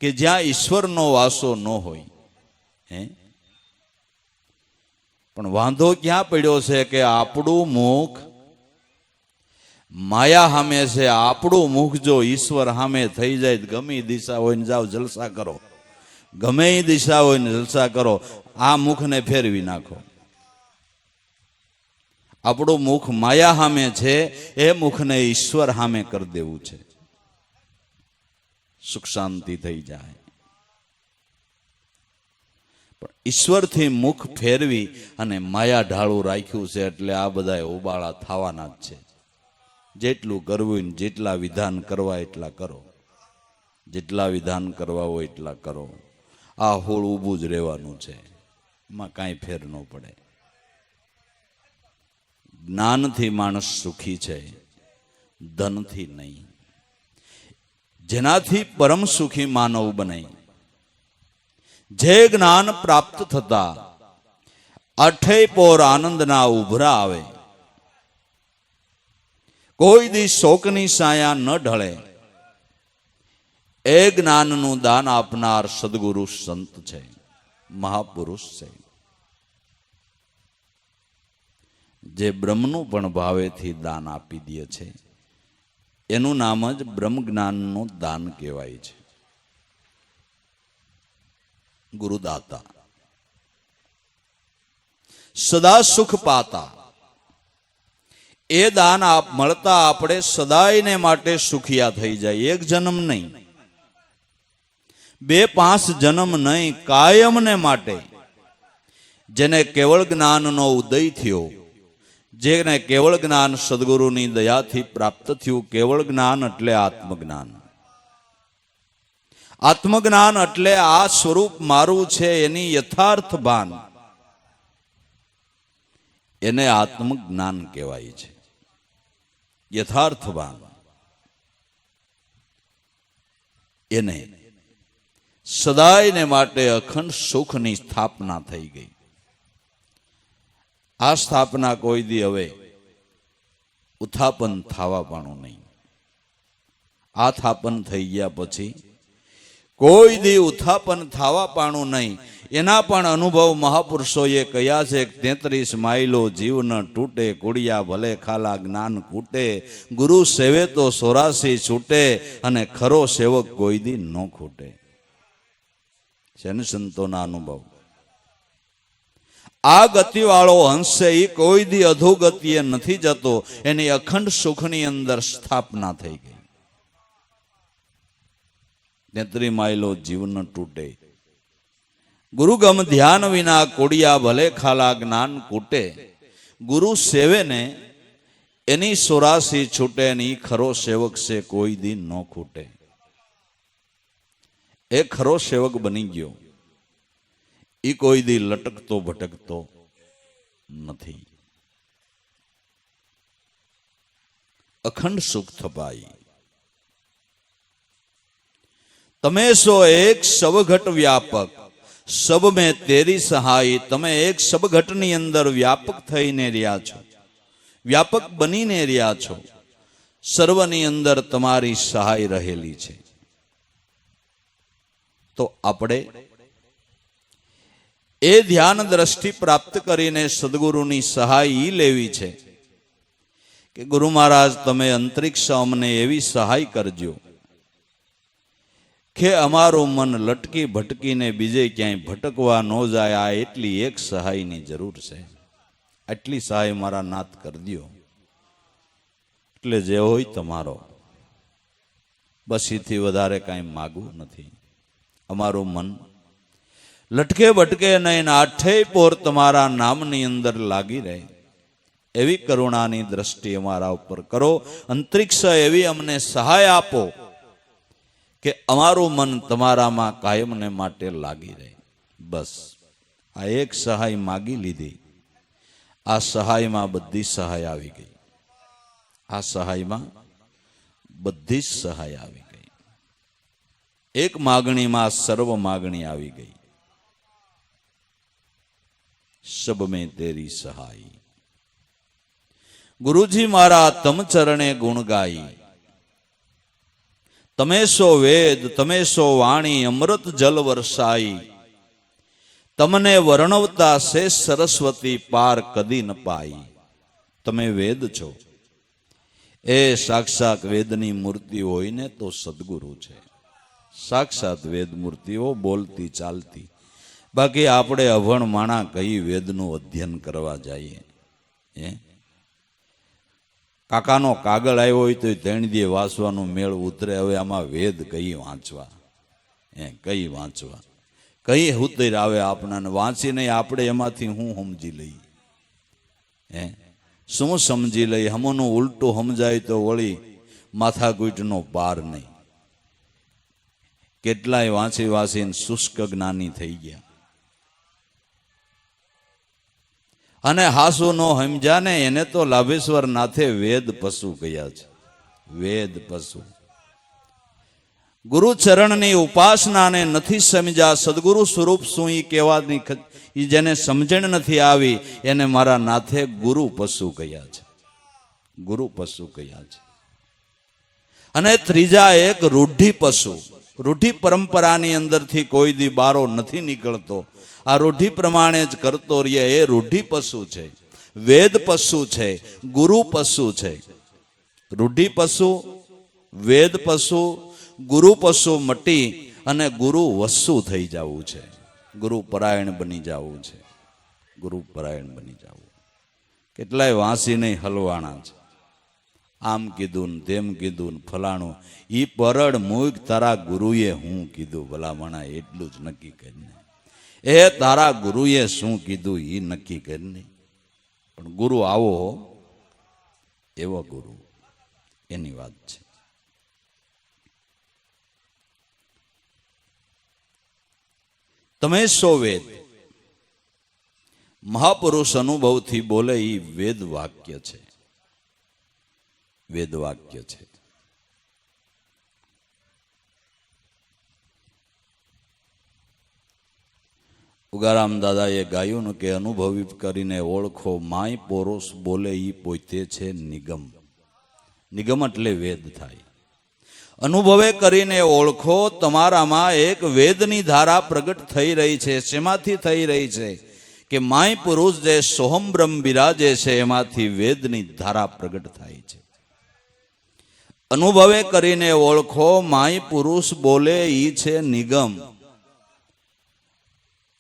કે જ્યાં ઈશ્વરનો વાસો ન હોય. હે પણ વાંધો ક્યાં પડ્યો છે કે આપણું મુખ માયા સામે છે. આપણું મુખ જો ઈશ્વર સામે થઈ જાય, ગમે દિશા હોય ને જાઓ જલસા કરો, ગમે એ દિશા હોય ને જલસા કરો, આ મુખને ફેરવી નાખો. આપણું મુખ માયા સામે છે, એ મુખને ઈશ્વર સામે કરી દેવું છે, સુખ શાંતિ થઈ જાય. પણ ઈશ્વરથી મુખ ફેરવી અને માયા ઢાળું રાખ્યું છે, એટલે આ બધા ઉબાળા થવાના જ છે. જેટલું કરવું ને જેટલા વિધાન કરવા એટલા કરો, જેટલા વિધાન કરવા હોય એટલા કરો. આ હોળ ઊભું જ રહેવાનું છે, એમાં કાંઈ ફેર ન પડે. જ્ઞાનથી માણસ સુખી છે, ધનથી નહીં. જેનાથી પરમ સુખી માનવ બને, જે જ્ઞાન પ્રાપ્ત થતા આઠે પોર આનંદના ઉભરા આવે, કોઈ દી શોકની સાયા ન ઢળે, એ જ્ઞાનનું દાન આપનાર સદગુરુ સંત છે, મહાપુરુષ છે. જે બ્રહ્મનું પણ ભાવેથી દાન આપી દે છે, એનું નામ જ બ્રહ્મ જ્ઞાનનું દાન કહેવાય છે. ગુરુદાતા સદા સુખ પાતા, એ દાન મળતા આપણે સદાયને માટે સુખિયા થઈ જાય. એક જન્મ નહીં, 2-5 જન્મ નહીં, કાયમને માટે. જેને કેવળ જ્ઞાનનો ઉદય થયો, જેને કેવળ જ્ઞાન સદગુરુની દયાથી પ્રાપ્ત થયું. કેવળ જ્ઞાન એટલે આત્મજ્ઞાન. આત્મજ્ઞાન એટલે આ સ્વરૂપ મારું છે એની યથાર્થ ભાન, એને આત્મજ્ઞાન કહેવાય છે. યથાર્થ ભાન, એને સદાયને માટે અખંડ સુખની સ્થાપના થઈ ગઈ. આ સ્થાપના કોઈ દી હવે ઉત્થાપન થવા પાણું નહીં. આ થાપન થઈ ગયા પછી કોઈ દી ઉત્થાપન થવા પાણું નહીં. એના પણ અનુભવ મહાપુરુષોએ કયા છે. 33 માઇલો જીવ ન તૂટે, કુડિયા ભલે ખાલા જ્ઞાન કૂટે, ગુરુ સેવે તો 84 છૂટે, અને ખરો સેવક કોઈ દી ન ખૂટે. છે ને સંતોના અનુભવ. આ ગતિવાળો હંસ છે, એ કોઈ દી અધોગતિએ નથી જતો. એની અખંડ સુખની અંદર સ્થાપના થઈ ગઈ. 33 માઇલો જીવ ન તૂટે, ગુરુગમ ધ્યાન વિના કોડિયા ભલે ખાલા જ્ઞાન કૂટે, ગુરુ સેવે ને એની 84 છૂટે, ની ખરો સેવક છે કોઈ દી ન ખૂટે. એ ખરો સેવક બની ગયો. એ કોઈ દી લટકતો ભટકતો નથી. અખંડ સુખ થપાઈ. તમે સો એક સબઘટ વ્યાપક, સબ મેં તેરી સહાય. તમે એક સબઘટની અંદર વ્યાપક થઈને રહ્યા છો, વ્યાપક બનીને રહ્યા છો. સર્વની અંદર તમારી સહાય રહેલી છે. તો આપણે એ ધ્યાન દ્રષ્ટિ પ્રાપ્ત કરીને સદગુરુની સહાય ઈ લેવી છે કે ગુરુ મહારાજ તમે અંતરિક્ષ અમને એવી સહાય કરજો કે અમારું મન લટકી ભટકીને બીજે ક્યાંય ભટકવા ન જાય. આ એટલી એક સહાયની જરૂર છે. આટલી સહાય મારા નાથ કરી દો. એટલે જે હોય તમારો, બસ એથી વધારે કાંઈ માગવું નથી. અમારું મન લટકે ભટકે નહીં, આઠે પોર તમારા નામની અંદર લાગી રહે એવી કરુણાની દ્રષ્ટિ અમારા ઉપર કરો. અંતરિક્ષ એવી અમને સહાય આપો કે અમારું મન તમારામાં કાયમને માટે લાગી રહે. બસ આ એક સહાય માગી લીધી. આ સહાયમાં બધી સહાય આવી ગઈ. આ સહાયમાં બધી જ સહાય આવી ગઈ. એક માગણીમાં સર્વ માગણી આવી ગઈ. સબ મેં તેરી સહાય. ગુરુજી મારા તમ ચરણે ગુણ ગાઈ. તમે સો વેદ, તમે સો વાણી, અમૃત જલ વરસાઈ. તમને વર્ણવતા સે સરસ્વતી, પાર કદી ન પાઈ. તમે વેદ છો. એ સાક્ષાત વેદની મૂર્તિ હોય ને તો સદગુરુ છે. સાક્ષાત વેદ મૂર્તિઓ બોલતી ચાલતી. બાકી આપણે અભણ માણા કઈ વેદનું અધ્યયન કરવા જઈએ? કાકાનો કાગળ આવ્યો હોય તો ત્રણ દી વાંચવાનો મેળ ઉતરે. હવે આમાં વેદ કઈ વાંચવા? કઈ વાંચવા? કઈ ઉતર આવે આપણાને? વાંચી નહીં આપણે એમાંથી હું સમજી લઈ? શું સમજી લઈ? હમોનું ઉલટું સમજાય તો વળી માથાકૂટનો પાર નહીં. કેટલાય વાંચી વાંચીને શુષ્ક જ્ઞાની થઈ ગયા. અને હાસુ નો સમજ્યા ને એને તો લાભેશ્વર નાથે વેદ પશુ કહ્યા છે. વેદ પશુ. ગુરુ ચરણની ઉપાસનાને નથી સમજ્યા. સદગુરુ સ્વરૂપ શું એ કહેવાની જેને સમજણ નથી આવી એને મારા નાથે ગુરુ પશુ કહ્યા છે. ગુરુ પશુ કહ્યા છે. અને ત્રીજા એક રૂઢિ પશુ. રૂઢિ પરંપરાની અંદરથી કોઈ દી બારો નથી નીકળતો. આ રૂઢિ પ્રમાણે જ કરતો રહીએ એ રૂઢિ પશુ છે. વેદ પશુ છે, ગુરુ પશુ છે. રૂઢિ પશુ, વેદ પશુ, ગુરુ પશુ મટી અને ગુરુ વસ્તુ થઈ જવું છે. ગુરુ પરાયણ બની જવું છે. ગુરુ પરાયણ બની જવું. કેટલાય વાંસી નહીં હલવાણા છે. આમ કીધું ને તેમ કીધું ને ફલાણું. ઈ પરડ મૂક તારા ગુરુએ હું કીધું ભલામણા એટલું જ નક્કી કરીને. એ તારા ગુરુએ શું કીધું એ નક્કી કરીને. પણ ગુરુ આવો એવો ગુરુ, એની વાત છે. તમે સો વેદ. મહાપુરુષ અનુભવથી બોલે એ વેદ વાક્ય છે. વેદ વાક્ય છે. ઉગારામ દાદાએ ગાયું ને કે અનુભવી કરીને ઓળખો, માય પોરોસ બોલે ઈ પોતે છે નિગમ. નિગમ એટલે વેદ થાય. અનુભવે કરીને ઓળખો, તમારામાં એક વેદની ધારા પ્રગટ થઈ રહી છે. શેમાંથી થઈ રહી છે? કે માય પુરુષ જે સોહમ બ્રહ્મ બિરાજે છે એમાંથી વેદની ધારા પ્રગટ થાય છે. અનુભવે કરીને ઓળખો, માય પુરુષ બોલે ઈ છે નિગમ.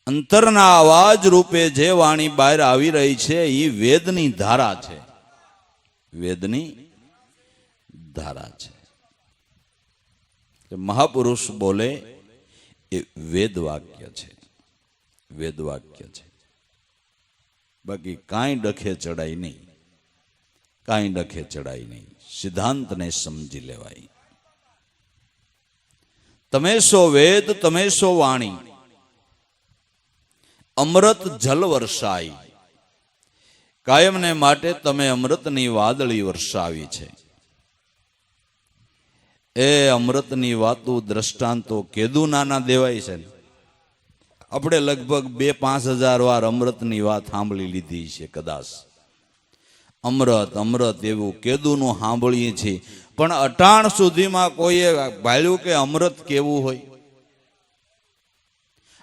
અંતરના અવાજ રૂપે જે વાણી બહાર આવી રહી છે એ વેદની ધારા છે. વેદની ધારા છે. મહાપુરુષ બોલે એ વેદ વાક્ય છે. વેદ વાક્ય છે. બાકી કાંઈ ડખે ચડાય નહીં. કાંઈ ડખે ચડાય નહીં. સિદ્ધાંતને સમજી લેવાય. તમે સો વેદ, તમે સો વાણી. અમૃત જલ વર્ષાઈ, કાયમને માટે તમે અમૃતની વાદળી વર્ષાવી છે. એ અમૃતની વાતો દ્રષ્ટાંતો કેદુ નાના દેવાય છે. આપણે લગભગ 2-5 હજાર વાર અમૃતની વાત સાંભળી લીધી છે કદાચ. અમૃત અમૃત એવું કેદુનું સાંભળીએ છીએ, પણ અટાણ સુધીમાં કોઈએ ભાળ્યું કે અમૃત કેવું હોય?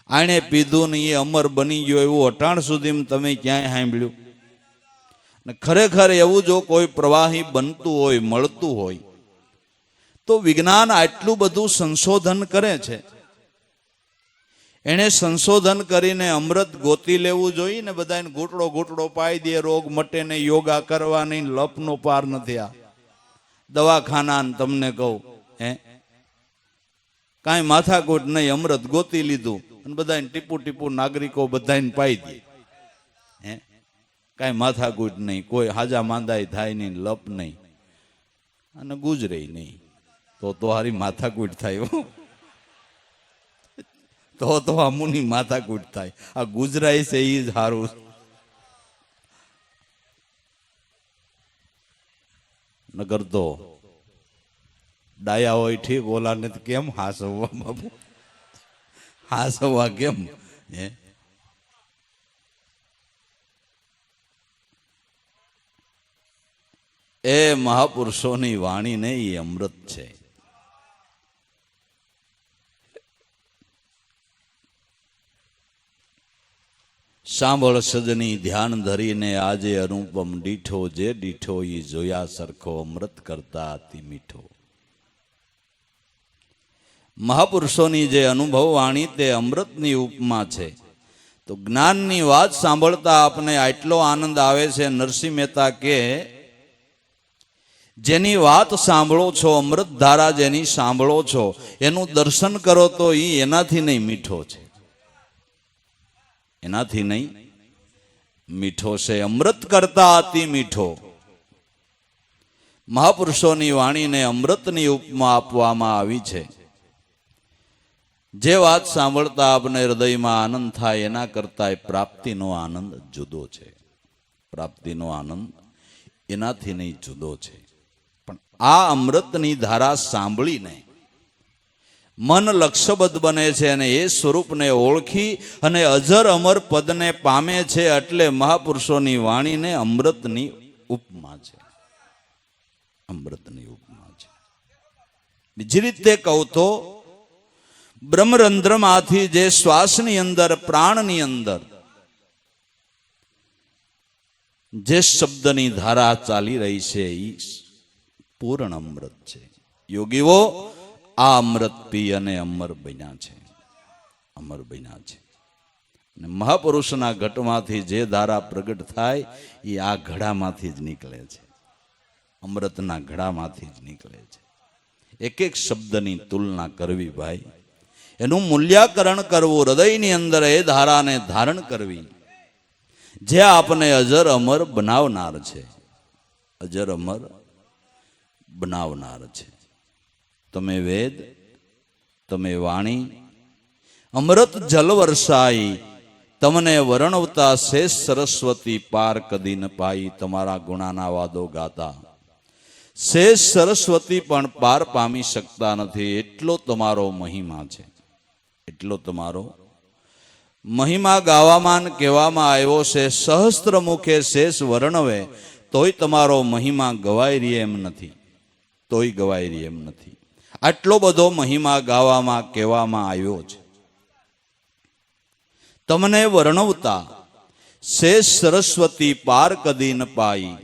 આણે પીધું ને એ અમર બની ગયો એવું અટાણ સુધીમાં તમે ક્યાંય સાંભળ્યું? ને ખરેખર એવું જો કોઈ પ્રવાહી બનતું હોય, મળતું હોય, તો વિજ્ઞાન આટલું બધું સંશોધન કરે છે. એને સંશોધન કરીને અમૃત ગોતી લેવું જોઈએ ને, બધાને ઘૂંટડો ઘૂંટડો પાઈ દે, રોગ મટે ને, યોગા કરવાની લપનો પાર નથી. આ દવાખાના તમને કહું, કાંઈ માથાકૂટ નહીં, અમૃત ગોતી લીધું અને બધાને ટીપુ ટીપુ નાગરિકો બધાને પાઈ દે. કાંઈ માથાકૂટ નહીં, કોઈ હાજા માંદાય થાય નહીં, લપ નહીં અને ગુજરે નહીં. તો હારી માથાકૂટ થાય. તો અમુની માથાકૂટ થાય. આ ગુજરાય છે એ જ સારું. નગર તો ડાયા હોય ઠીક, ઓલાને કેમ હાસવવા બાબુ, હાસવવા કેમ? એ મહાપુરુષોની વાણી ને એ અમૃત છે. સાંભળ સજની ધ્યાન ધરીને આજે અનુપમ દીઠો, જે દીઠો ઈ જોયા સરખો, અમૃત કરતા અતિ મીઠો. મહાપુરુષોની જે અનુભવ વાણી તે અમૃતની ઉપમા છે. તો જ્ઞાનની વાત સાંભળતા આપને આટલો આનંદ આવે છે. નરસિંહ મહેતા કે જેની વાત સાંભળો છો, અમૃત ધારા જેની સાંભળો છો, એનું દર્શન કરો તો ઈ એનાથી નહીં મીઠો છે, એનાથી નહીં મીઠો છે. અમૃત કરતા અતિ મીઠો. મહાપુરુષોની વાણીને અમૃતની ઉપમા આપવામાં આવી છે. જે વાત સાંભળતા આપને હૃદયમાં આનંદ થાય એના કરતા પ્રાપ્તિનો આનંદ જુદો છે. પ્રાપ્તિનો આનંદ એનાથી નહીં જુદો છે. પણ આ અમૃતની ધારા સાંભળીને મન લક્ષ્યબદ્ધ બને છે અને એ સ્વરૂપને ઓળખી અને અજર અમર પદને પામે છે. એટલે મહાપુરુષોની વાણીને અમૃતની ઉપમા છે. અમૃતની ઉપમા છે. બીજી રીતે કહું તો બ્રહ્મરંધ્રમાંથી જે શ્વાસની અંદર, પ્રાણની અંદર જે શબ્દની ધારા ચાલી રહી છે એ પૂર્ણ અમૃત છે. યોગીઓ આ અમૃત પી અને અમર બન્યા છે. અમર બન્યા છે. અને મહાપુરુષના ઘટમાંથી જે ધારા પ્રગટ થાય એ આ ઘડામાંથી જ નીકળે છે. અમૃતના ઘડામાંથી જ નીકળે છે. એક એક શબ્દની તુલના કરવી ભાઈ, એનું મૂલ્યાંકન કરવું, હૃદયની અંદર એ ધારાને ધારણ કરવી, જે આપને અજર અમર બનાવનાર છે. અજર અમર બનાવનાર છે. તમે વેદ, તમે વાણી, અમૃત જલ વર્ષાઈ, તમને વર્ણવતા શેષ સરસ્વતી પાર કદી ન પાઈ. તમારા ગુણાના વાદો ગાતા શેષ સરસ્વતી પણ પાર પામી શકતા નથી. એટલો તમારો મહિમા છે. એટલો તમારો મહિમા ગાવામાં કહેવામાં આવ્યો છે. સહસ્ત્ર મુખે શેષ વર્ણવે તોય તમારો મહિમા ગવાઈ રહી એમ નથી. તોય ગવાઈ રહી એમ નથી. આટલો બધો મહિમા ગાવામાં કહેવામાં આવ્યો છે. તમને વર્ણવતા શેષ સરસ્વતી પાર કદી ન પાઈ.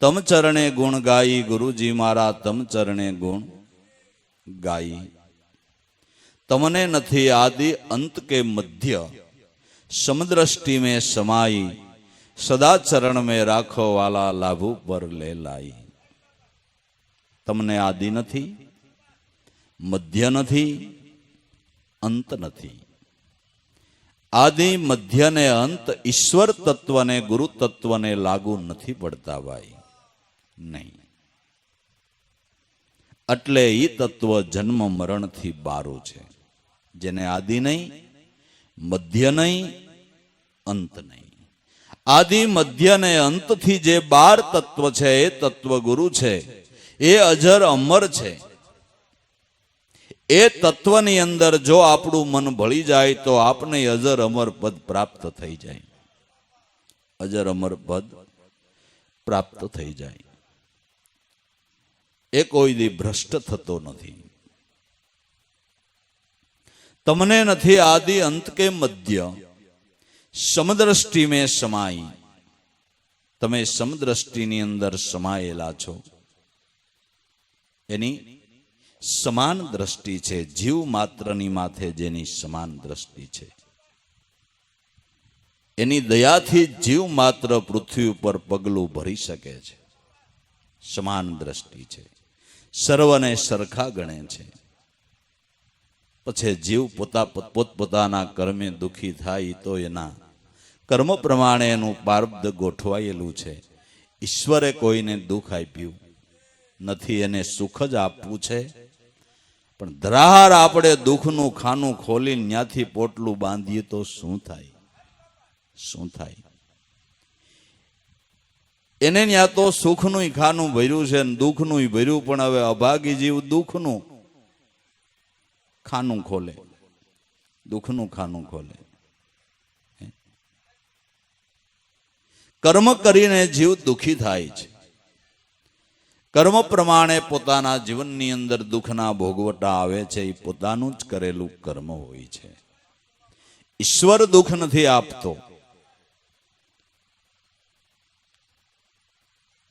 તમ ચરણે ગુણ ગાઈ, ગુરુજી મારા તમ ચરણે ગુણ ગાઈ. તમને નથી આદિ અંત કે મધ્ય, સમદ્રષ્ટિ में समाई. સદા ચરણ में રાખો વાલા, લાભુ પર લે લાઈ. તમને આદિ નથી, મધ્ય નથી, અંત નથી. આદિ મધ્ય ને અંત ઈશ્વર તત્વને, ગુરુ તત્વને લાગુ નથી પડતા ભાઈ, નહીં. એટલે એ તત્વ જન્મ મરણથી બારું છે. જેને આદિ નહીં, મધ્ય નહીં, અંત નહીં. આદિ મધ્ય ને અંતથી જે 12 તત્વ છે એ તત્વ ગુરુ છે, એ અજર અમર છે. એ તત્વની અંદર જો આપણું મન ભળી જાય તો આપને અજર અમર પદ પ્રાપ્ત થઈ જાય. અજર અમર પદ પ્રાપ્ત થઈ જાય. એ કોઈ દી ભ્રષ્ટ થતો નથી. તમને નથી આદિ અંત કે મધ્ય, સમદ્રષ્ટિ મેં સમાઈ. તમે સમદ્રષ્ટિની અંદર સમાયેલા છો. એની સમાન દ્રષ્ટિ છે. જીવ માત્રની માથે જેની સમાન દ્રષ્ટિ છે, એની દયાથી જીવ માત્ર પૃથ્વી ઉપર પગલું ભરી શકે છે. સમાન દ્રષ્ટિ છે. સર્વને સરખા ગણે છે. પછી જીવ પોતપોતાના કર્મે દુઃખી થાય તો એના કર્મ પ્રમાણે એનું પ્રારબ્ધ ગોઠવાયેલું છે. ઈશ્વરે કોઈને દુઃખ આપ્યું નથી, એને સુખ જ આપવું છે. પણ ધરાહાર આપણે દુઃખનું ખાનું ખોલીને ત્યાંથી પોટલું બાંધીએ તો શું થાય? શું થાય? એને ત્યાં તો સુખનું ખાનું ભર્યું છે ને દુઃખનું ભર્યું, પણ હવે અભાગી જીવ દુઃખનું ખાનું ખોલે, દુઃખનું ખાનું ખોલે. કર્મ કરીને જીવ દુઃખી થાય છે. કર્મ પ્રમાણે પોતાના જીવનની અંદર દુઃખના ભોગવટા આવે છે. એ પોતાનું જ કરેલું કર્મ હોય છે. ઈશ્વર દુઃખ નથી આપતો.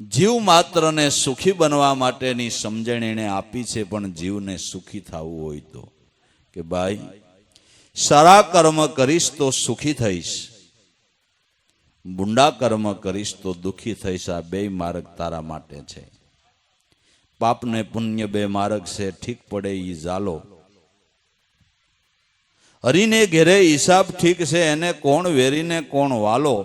જીવ માત્રને સુખી બનવા માટેની સમજણ એને આપી છે. પણ જીવને સુખી થવું હોય તો કે ભાઈ સારા કર્મ કરીશ તો સુખી થઈશ, બુંડા કર્મ કરીશ તો દુઃખી થઈશ. આ બે માર્ગ તારા માટે છે. પાપ ને પુણ્ય બે માર્ગ છે, ઠીક પડે ઈ ઝાલો. હરીને ઘેરે હિસાબ ઠીક છે, એને કોણ વેરીને કોણ વાલો.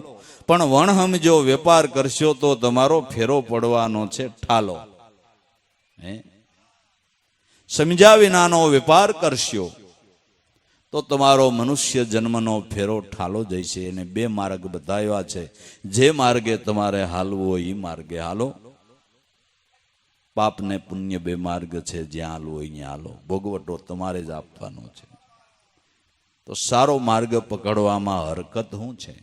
પણ વણહમ જો વેપાર કરશો તો તમારો ફેરો પડવાનો છે ઠાલો. સમજ્યા વિનાનો વેપાર કરશો તો તમારો મનુષ્ય જન્મનો ફેરો ઠાલો જઈશે. એને બે માર્ગ બતાવ્યા છે. જે માર્ગે તમારે હાલવું હોય એ માર્ગે હાલો. પાપ ને પુણ્ય બે માર્ગ છે, જ્યાં હાલવું હોય ત્યાં હાલો. ભોગવટો તમારે જ આપવાનો છે. તો સારો માર્ગ પકડવામાં હરકત શું છે?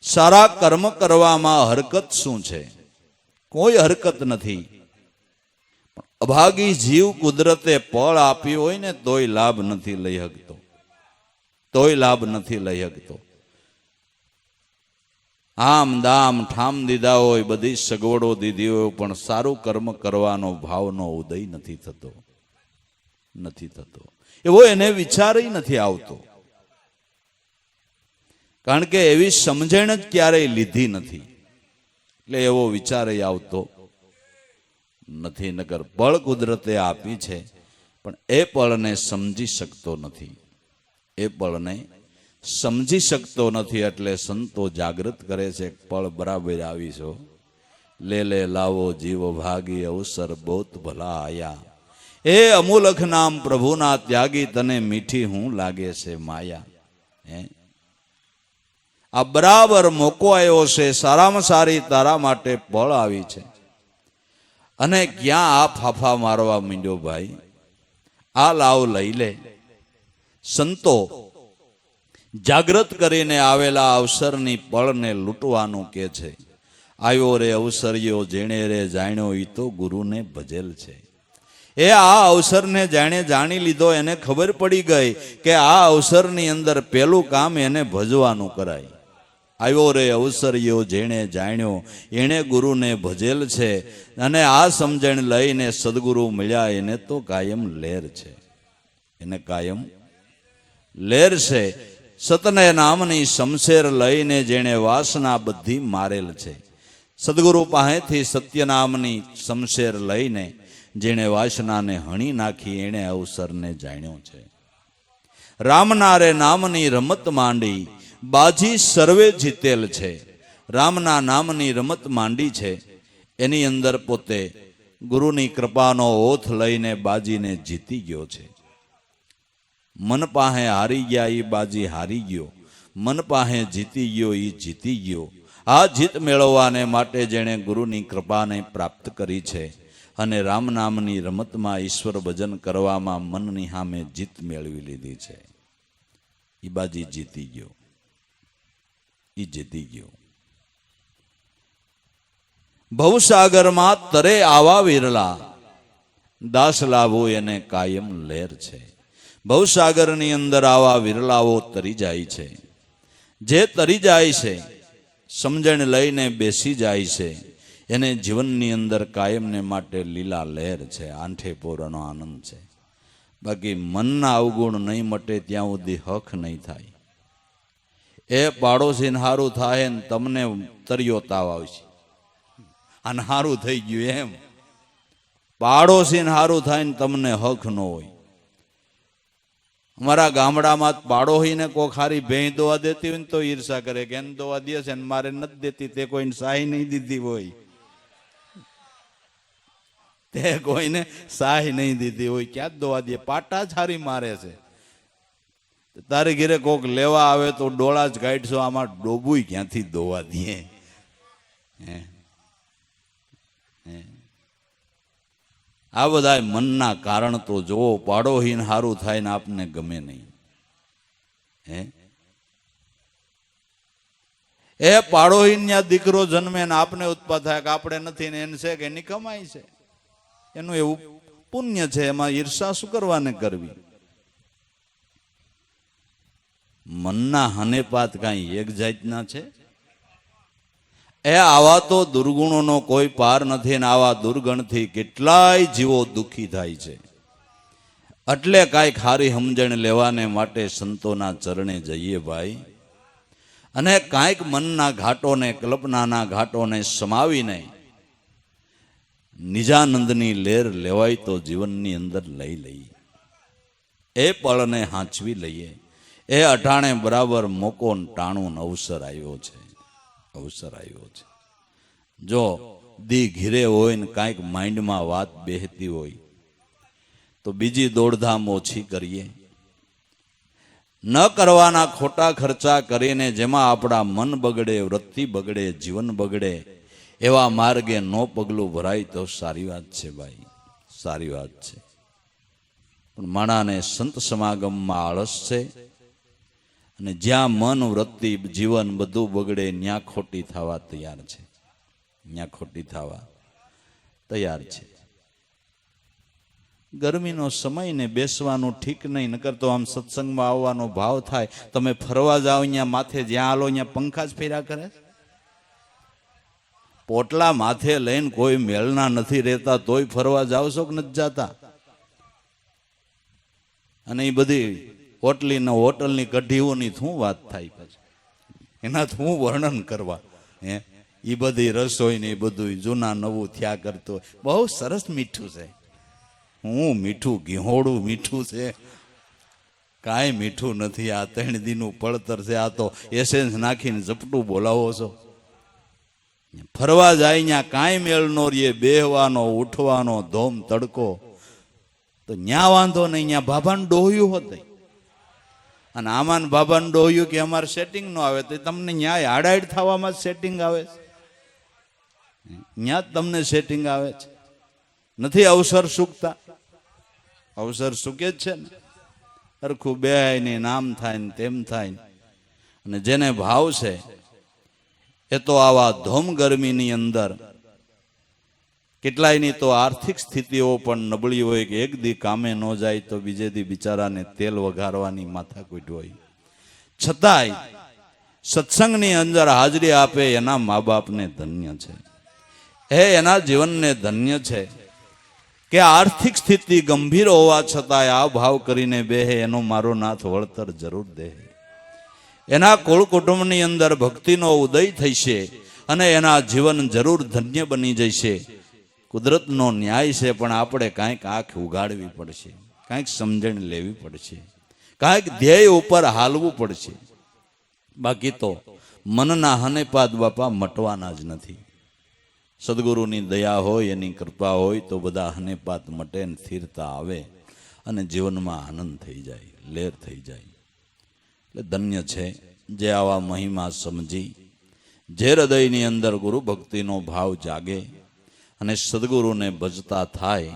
સારા કર્મ કરવામાં હરકત શું છે? કોઈ હરકત નથી. અભાગી જીવ કુદરતે ફળ આપ્યું હોય ને તોય લાભ નથી લઈ શકતો, તોય લાભ નથી લઈ શકતો. આમ દામ ઠામ દીધા હોય, બધી સગવડો દીધી હોય, પણ સારું કર્મ કરવાનો ભાવનો ઉદય નથી થતો, નથી થતો. એવો એને વિચાર નથી આવતો. કારણ કે એવી સમજણ જ ક્યારેય લીધી નથી, એટલે એવો વિચાર આવતો નથી. નગર બળ કુદરતે આપી છે, પણ એ બળને સમજી શકતો નથી. એ બળને સમજી શકતો નથી. એટલે સંતો જાગૃત કરે છે, પળ બરાબર આવીશો. લે લે લાવો જીવ ભાગી, અવસર બહુત ભલા આયા. એ અમૂલખ નામ પ્રભુના ત્યાગી, તને મીઠી હું લાગે છે માયા. આ બરાબર મોકો આવ્યો છે. સારામાં સારી તારા માટે પળ આવી છે. અને ક્યાં આ ફાફા મારવા માંડ્યો ભાઈ? આ લાવ લઈ લે. સંતો જાગૃત કરીને આવેલા અવસરની પળને લૂંટવાનું કે છે. આવ્યો રે અવસર્યો, જેણે રે જાણ્યો ઈ તો ગુરુને ભજેલ છે. એ આ અવસરને જાણે જાણી લીધો. એને ખબર પડી ગઈ કે આ અવસરની અંદર પેલું કામ એને ભજવાનું કરાય. આવ્યો રે અવસર્યો, જેણે જાણ્યો એણે ગુરુને ભજેલ છે. અને આ સમજણ લઈને સદગુરુ મળ્યા, એને તો કાયમ લેર છે, એને કાયમ લેર છે. સતને નામની શમશેર લઈને જેણે વાસના બધી મારેલ છે. સદગુરુ પાસેથી સત્ય નામની શમશેર લઈને જેણે વાસનાને હણી નાખી, એણે અવસરને જાણ્યો છે. રામના રે નામની રમત માંડી, બાજી સર્વે જીતેલ છે. રામના નામની રમત માંડી છે, એની અંદર પોતે ગુરુની કૃપાનો ઓથ લઈને બાજીને જીતી ગયો છે. મન પાસે હારી ગયા, એ બાજી હારી ગયો. મન પાસે જીતી ગયો એ જીતી ગયો. આ જીત મેળવવાને માટે જેણે ગુરુની કૃપાને પ્રાપ્ત કરી છે અને રામ નામની રમતમાં ઈશ્વર ભજન કરવામાં મનની સામે જીત મેળવી લીધી છે, એ બાજી જીતી ગયો, એ જીતી ગયો. ભવસાગરમાં તરે આવા વિરલા, દાસ લાવો એને કાયમ લહેર છે. ભવસાગરની અંદર આવા વિરલાઓ તરી જાય છે. જે તરી જાય છે, સમજણ લઈને બેસી જાય છે, એને જીવનની અંદર કાયમને માટે લીલા લહેર છે, આંઠે પોરનો આનંદ છે. બાકી મનના અવગુણ નહીં મટે ત્યાં સુધી હક નહીં થાય. એ પાડોશીને હારું થાય ને તમને તરિયો તાવ આવશે, અને હારું થઈ ગયું એમ. પાડોશીને હારું થાય ને તમને હક ન હોય. અમારા ગામડામાં પાડોશીને કોક હારી ભેંસ દોવા દેતી હોય ને તો ઈર્ષા કરે કે એને દોવા દે છે ને મારે નથી દેતી, તે કોઈને સાહી નહીં દીધી હોય, તે કોઈને સાહી નહીં દીધી હોય, ક્યાં જ દોવા દે, પાટા જ હારી મારે છે. તારે ઘેરે કોક લેવા આવે તો ડોળા જ કાઢશો, આમાં ડોબુય ક્યાંથી દોવા દે. આ બધા મનના કારણ તો જોવો. પાડોહીને સારું થાય ને આપને ગમે નહીં. એ પાડોહીને દીકરો જન્મે ને આપને ઉત્પાદ થાય કે આપણે નથી ને એને છે કે એની કમાઈ છે, એનું એવું પુણ્ય છે, એમાં ઈર્ષા શું કરવાને કરવી. મનના હનેપાત કાંઈ એક જાતના છે? એ આવા તો દુર્ગુણોનો કોઈ પાર નથી ને આવા દુર્ગણથી કેટલાય જીવો દુઃખી થાય છે. એટલે કાંઈક હારી સમજણ લેવાને માટે સંતોના ચરણે જઈએ ભાઈ, અને કાંઈક મનના ઘાટોને, કલ્પનાના ઘાટોને સમાવીને નિજાનંદની લેર લેવાય તો જીવનની અંદર લઈ લઈએ, એ પળને હાંચવી લઈએ. એ અટાણે બરાબર મોકો ટાણું અવસર આવ્યો છે, અવસર આવ્યો છે. જો દી ઘીરે હોય ને કાંઈક માઇન્ડમાં વાત બેહતી હોય તો બીજી દોડધામ ઓછી કરીએ. ન કરવાના ખોટા ખર્ચા કરીને જેમાં આપણા મન બગડે, વૃત્તિ બગડે, જીવન બગડે, એવા માર્ગે નો પગલું ભરાય તો સારી વાત છે ભાઈ, સારી વાત છે. પણ માણાને સંત સમાગમમાં આળસ છે, અને જ્યાં મન, વૃત્તિ, જીવન બધું બગડે ત્યાં ખોટી થવા તૈયાર છે, ત્યાં ખોટી થવા તૈયાર છે. ગરમીનો સમય ને બેસવાનું ઠીક નહીં, નકર તો આમ સત્સંગમાં આવવાનો ભાવ થાય. તમે ફરવા જાઓ અહીંયા માથે જ્યાં હાલો અહીંયા પંખા જ ફેર્યા કરે. પોટલા માથે લઈને કોઈ મેળના નથી રહેતા તોય ફરવા જાવ છો કે નથી જાતા? અને એ બધી હોટલની કઢીઓની શું વાત થાય પછી, એના શું વર્ણન કરવા. એ બધી રસોઈ ને એ બધું જૂના નવું થયા કરતો. બહુ સરસ મીઠું છે. હું મીઠું ઘીહોડું મીઠું છે, કાંઈ મીઠું નથી. આ 3 દીનું પડતર છે. આ તો એસેન્સ નાખીને ઝપટું બોલાવો છો. ફરવા જાય ત્યાં કાંઈ મેળ નો રીએ, બેહવાનો, ઉઠવાનો, ધોમ તડકો. તો ન્યા વાંધો નહીં, ત્યાં ભાભાને ડોહ્યું હોત. અને આમાં બાબાને ડોહ્યું કે અમારે સેટિંગ ન આવે તો તમને ન્યાય હાડાડ થવામાં જ સેટિંગ આવે છે, ન્યા જ તમને સેટિંગ આવે છે. નથી અવસર સુકતા? અવસર સુકે જ છે ને. હરખું બેહાય ને નામ થાય ને તેમ થાય ને. અને જેને ભાવ છે એ તો આવા ધોમ ગરમીની અંદર, કેટલાયની તો આર્થિક સ્થિતિઓ પણ નબળી હોય કે એક દી કામે ન જાય તો બીજે દી બિચારાને તેલ વઘારવાની માથાકૂટ હોય, છતાંય સત્સંગની અંદર હાજરી આપે એના મા બાપને ધન્ય છે, એના જીવનને ધન્ય છે કે આર્થિક સ્થિતિ ગંભીર હોવા છતાંય આ ભાવ કરીને બેહે, એનો મારો નાથ વળતર જરૂર દે. એના કુળ કુટુંબની અંદર ભક્તિનો ઉદય થશે અને એના જીવન જરૂર ધન્ય બની જશે. કુદરતનો ન્યાય છે, પણ આપણે કાંઈક આંખ ઉગાડવી પડશે, કાંઈક સમજણ લેવી પડશે, કાંઈક ધ્યેય ઉપર હાલવું પડશે. બાકી તો મનના હનેપાદ બાપા મટવાના જ નથી. સદગુરુની દયા હોય, એની કૃપા હોય તો બધા હનેપાત મટે ને સ્થિરતા આવે અને જીવનમાં આનંદ થઈ જાય, લેર થઈ જાય. એટલે ધન્ય છે જે આવા મહિમા સમજી જે હૃદયની અંદર ગુરુ ભક્તિનો ભાવ જાગે અને સદગુરુને ભજતા થાય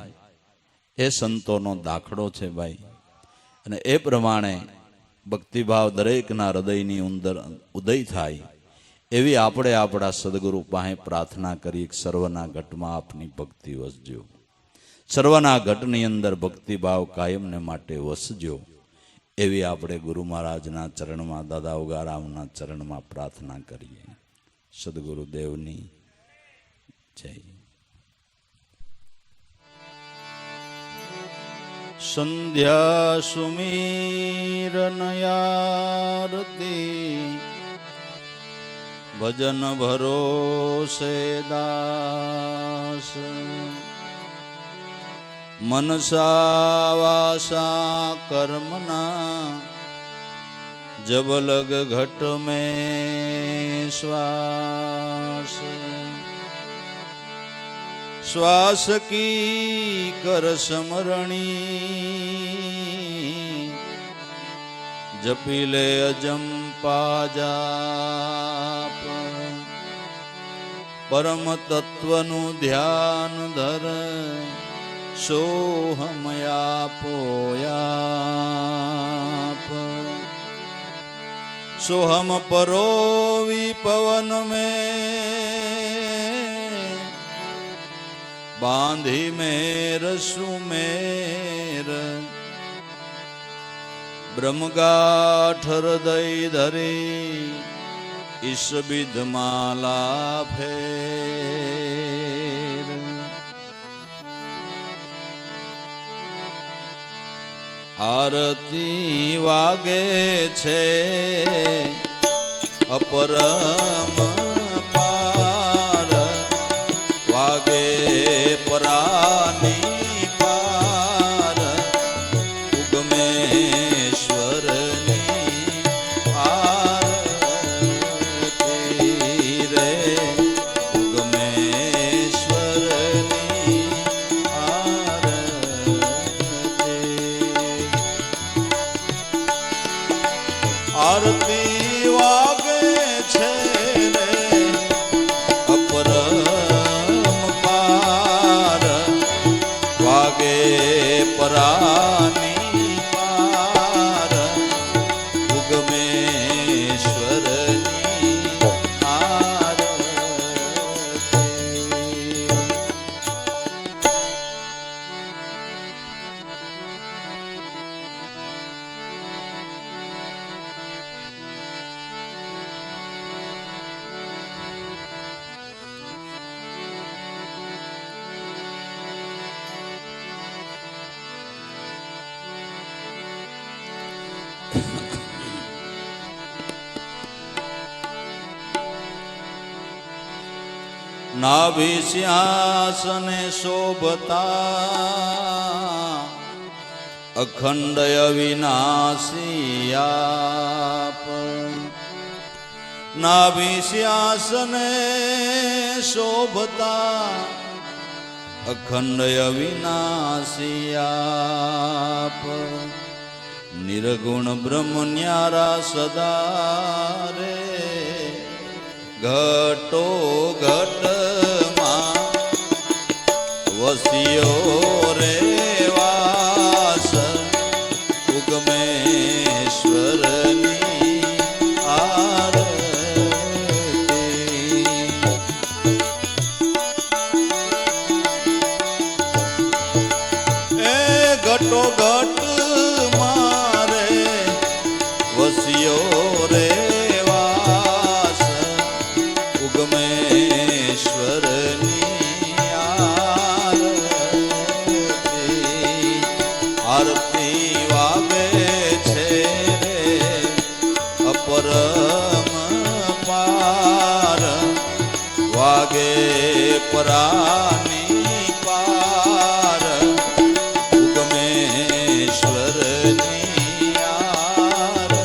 એ સંતોનો દાખલો છે ભાઈ. અને એ પ્રમાણે ભક્તિભાવ દરેકના હૃદયની અંદર ઉદય થાય એવી આપણે આપણા સદગુરુ પાસે પ્રાર્થના કરી. સર્વના ઘટમાં આપની ભક્તિ વસજો, સર્વના ઘટની અંદર ભક્તિભાવ કાયમને માટે વસજો એવી આપણે ગુરુ મહારાજના ચરણમાં, દાદા ઉગારામના ચરણમાં પ્રાર્થના કરીએ. સદગુરુદેવની જય. સંધ્યા સુમીરનયારતી ભજન ભરોસે દાસ. મનસા વાસા કર્મના જબ લગ ઘટ में श्वास. श्वास की कर स्मरणी जपी ले अजंपा जाप. परम तत्वनु ध्यान धर सोहमयापोयाप. सोहम परो विपवन में बांधी मेर सुमेर. ब्रह्मगाठ हृदय धरी इस विध माला फेर. आरती वागे छे अपरम पार. वागे परानी पार. उगमेश्वरनी आरती रे. उगमेश्वरनी आरती वागे छे रे अपरम पार. वागे परानी पार. उगमेश्वरनी आरती. नाभिस्यासने शोभता अखंड अविनाशी आप. नाभिस्यासने शोभता अखंड अविनाशी आप. निर्गुण ब्रह्म न्यारा सदा रे. घटो घट वसियो रे वास. उगमेश्वरनी आरती. ए घटो घट मारे वसियो रे वास. उगमेश्वरनी आरती वागे छे रे अपरम पार. वागे परानी पार. उगमेश्वरनी आरती.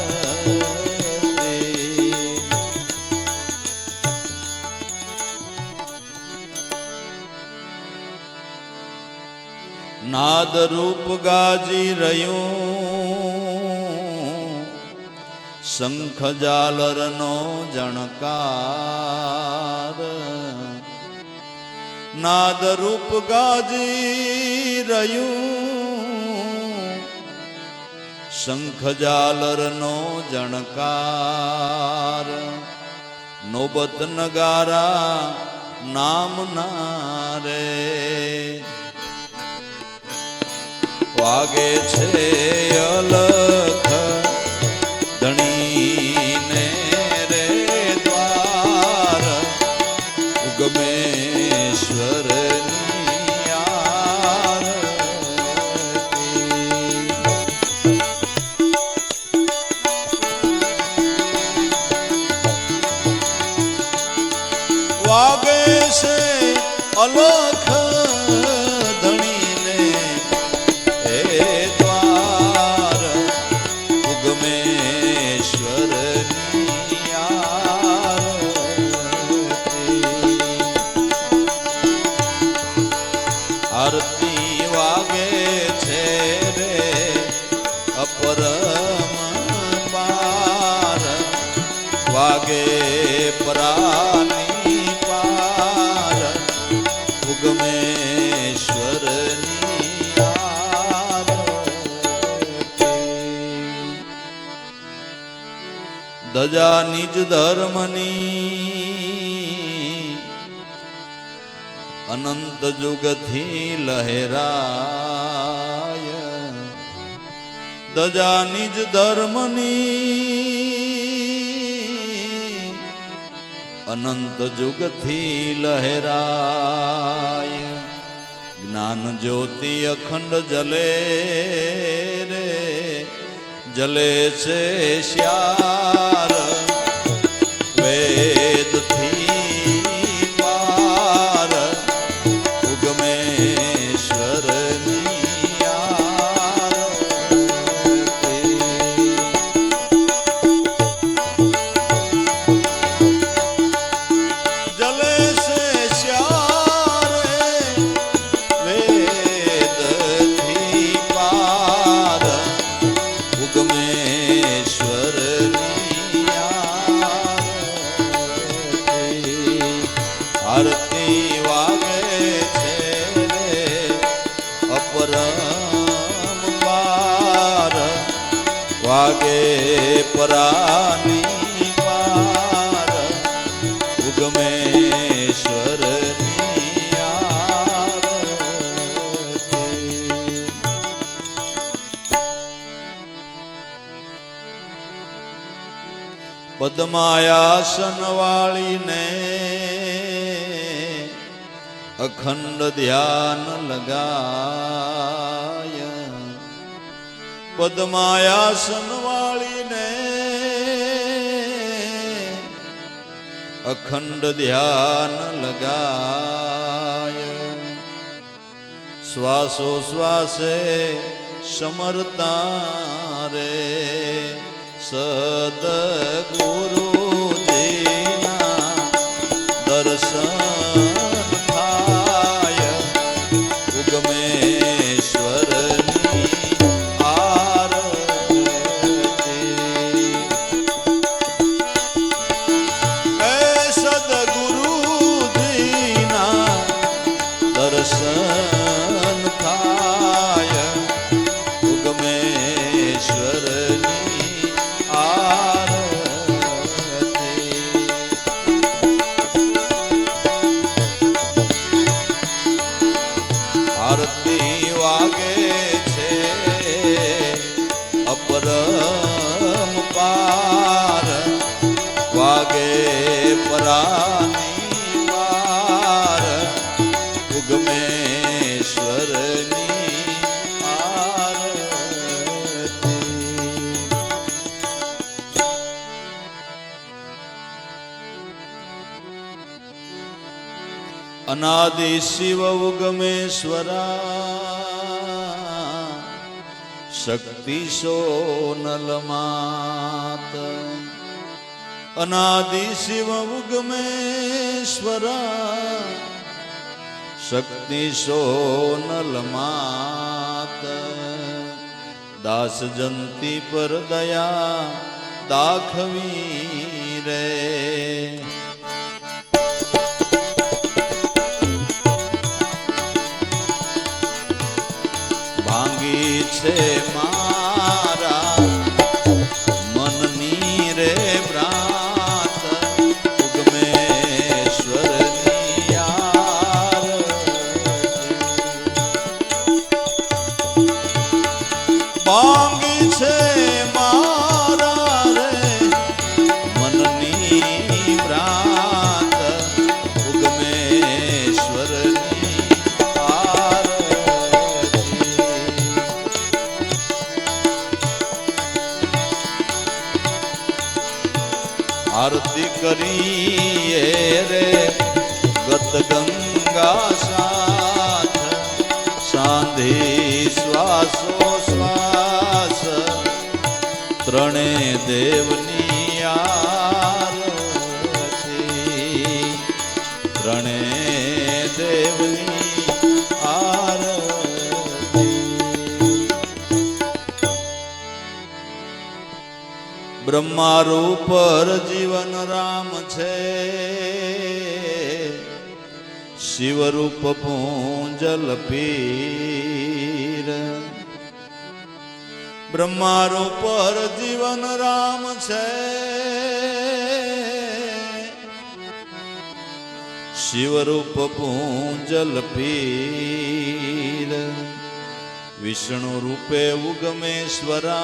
नाद रूप गाजी रह्यो શંખ ઝાલરનો જણકાર નાદ રૂપ ગાજી રહ્યું શંખ ઝાલરનો જણકાર નોબત નગારા નામના રે વાગે છે અલખ ધણીને રે દ્વાર ઉગમેશ્વરની આરતી વાગે છે અલખ ધણીને એ દ્વાર ઉગમેશ્વરની આરતી વાગે છે રે અપરમ પાર વાગે પરાની પાર ઉગમેશ્વરની આરતી ધજા નિજ ધર્મની અનંત જુગથી લહેરાય ધજા નિજ ધર્મની અનંત જુગથી લહેરાય જ્ઞાન જ્યોતિ અખંડ જલે રે જલે છે શ્યાર વેદથી પાર ઉગમેશ્વરની આરતી જલે સે શ્યારે વેદથી પાર ઉગમેશ્વરની આરતી વાગે છે રે અપરમ પાર વાગે પરાની પાર ઉગમેશ્વરની આરતી પદ્માયાસન વાળીને અખંડ ધ્યાન લગાય પદ્માયાસન વાળીને અખંડ ધ્યાન લગાય શ્વાસો શ્વાસે સમરતા રે સદગુરુજીના દર્શન થાય ઉગમેશ્વરની આરતી એ સદગુરુજીના દર્શન થાય ઉગમેશ્વરની આરતી વાગે છે અપરમ પાર વાગે પરાની પાર ઉગમેશ્વરની આરતી અનાદિ શિવ ઉગમેશ્વરા શક્તિ સોનલ માત અનાદિ શિવ ઉગમેશ્વરા શક્તિ સોનલ માત દાસ જંતી પર દયા દાખવી રે ભાંગી છે મારા મનની રે ભ્રાત ઉગમેશ્વરની યાર ભાંગી છે મારા રે મનની ભ્રાત ઉગમેશ્વરની આરતી કરીએ રે ગત ગંગા સાથ સાંધી શ્વાસો શ્વાસ ત્રણે દેવની આરતી ત્રણે દેવની આરતી બ્રહ્મા રૂપ જીવન રામ છે શિવ રૂપ પૂંજલ પીર બ્રહ્મા રૂપ જીવન રામ છે શિવ રૂપ પૂંજલ પીર વિષ્ણુ રૂપે ઉગમેશ્વરા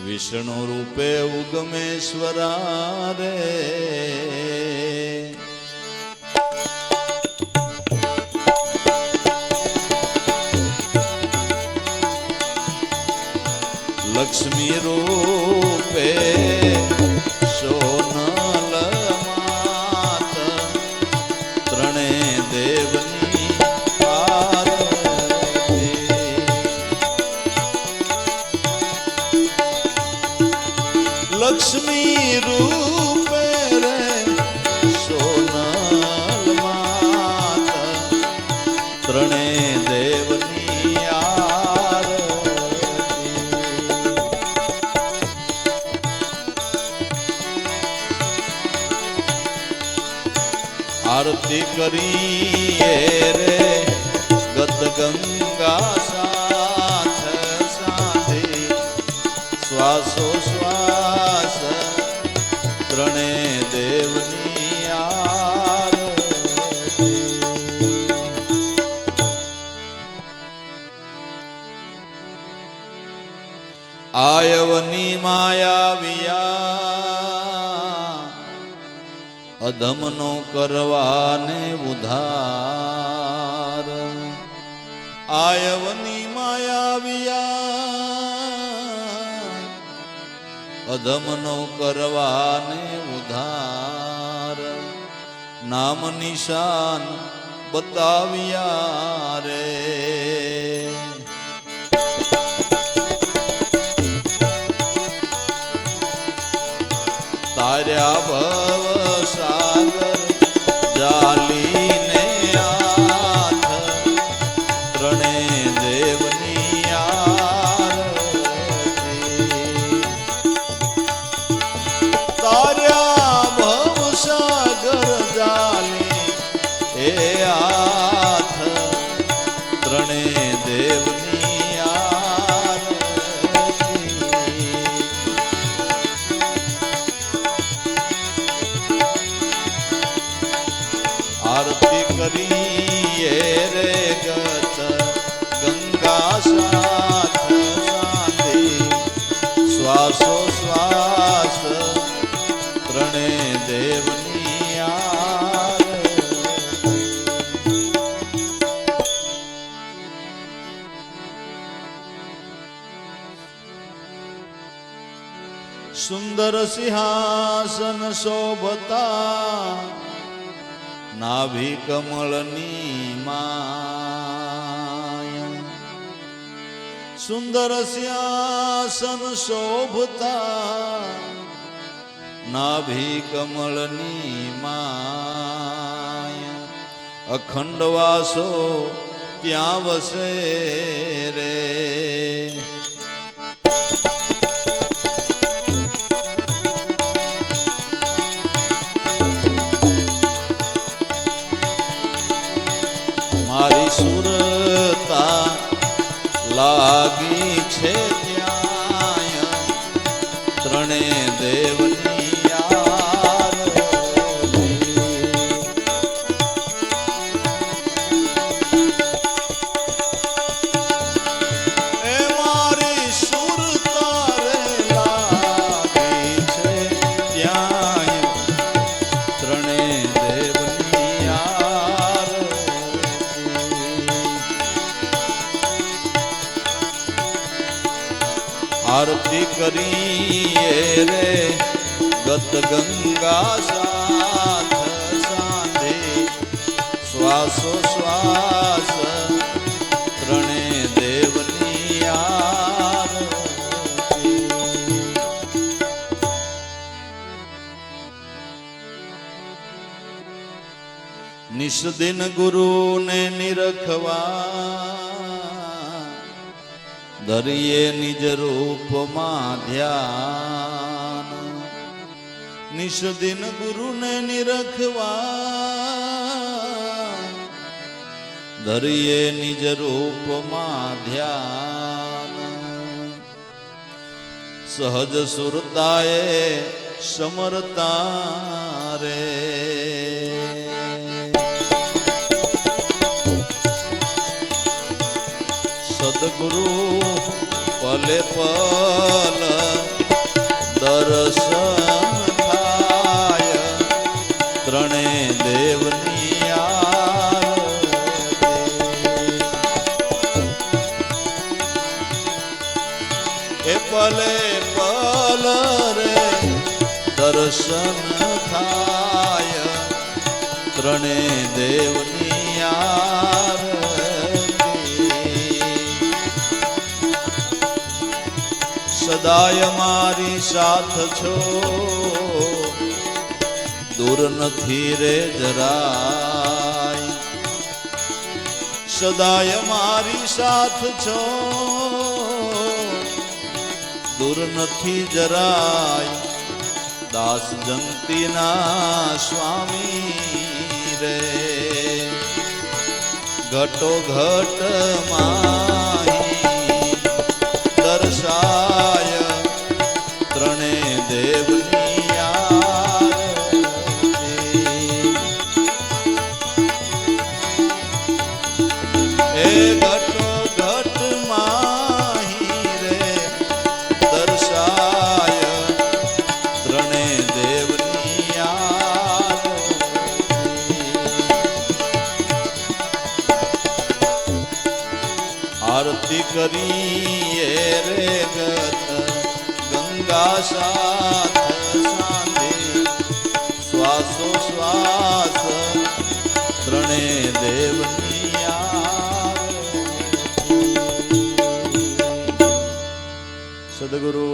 વિષ્ણુ રૂપે ઉગમેશ્વરા રે લક્ષ્મી રૂપે સોનલ માત ત્રણે દેવની લક્ષ્મી રૂપે રે સોનલ માત ત્રણે દેવની આરતી કરીએ રે ગત ગંગા સાથ સાંધી શ્વાસો શ્વાસ ત્રણે દેવની આરતી આયવની માયાવિયા અધમનો કરવાને ઉધાર આયવની માયાવિયા અધમનો કરવાને ઉધાર નામ નિશાન બતાવ્યા રે તાર્યા ભવ સાગર જાલીને આથ ત્રણે દેવની આરતી તાર્યા ભવ સાગર જાલી એ આથ ત્રણે દેવની આરતી કરીએ રે ગત ગંગા સાથ સાંધી શ્વાસો શ્વાસ ત્રણે દેવની આરતી સુંદર સિંહાસન શોભતા નાભી કમળની માય સુંદર સિંહાસન શોભતા નાભી કમળની માય અખંડ વાસો ત્યાં વસે રે લાગી છે ત્યાં ત્રણે દેવની આરતી કરીએ રે ગત ગંગા સાથ સાંધે શ્વાસો શ્વાસ ત્રણે દેવની આરતી. નિષદિન ગુરુને નિરખવા ધરીએ નિજ રૂપમાં ધ્યાન. નિષદિન ગુરુને નિરખવા ધરીએ નિજ રૂપમાં ધ્યાન. સહજ સુરતાએ સમરતા રે સદગુરુ પલે પલ દર્શન થાય ત્રણે દેવની આરતી. એ પલે પલ રે દર્શન થાય ત્રણે દેવની આરતી. સદાય મારી સાથ છો દૂર નથી રે જરાય. સદાય મારી સાથ છો દૂર નથી જરાય. દાસ જંતીના સ્વામી રે ઘટો ઘટ માહી દર્શાય ત્રણે દેવની આરતી. એ ઘટો ઘટ માહી રે દર્શાય ત્રણે દેવની આરતી કરીએ રે ગત ગંગા સાથ સાંધે શ્વાસો શ્વાસ ત્રણે દેવની આરતી. સદગુરુ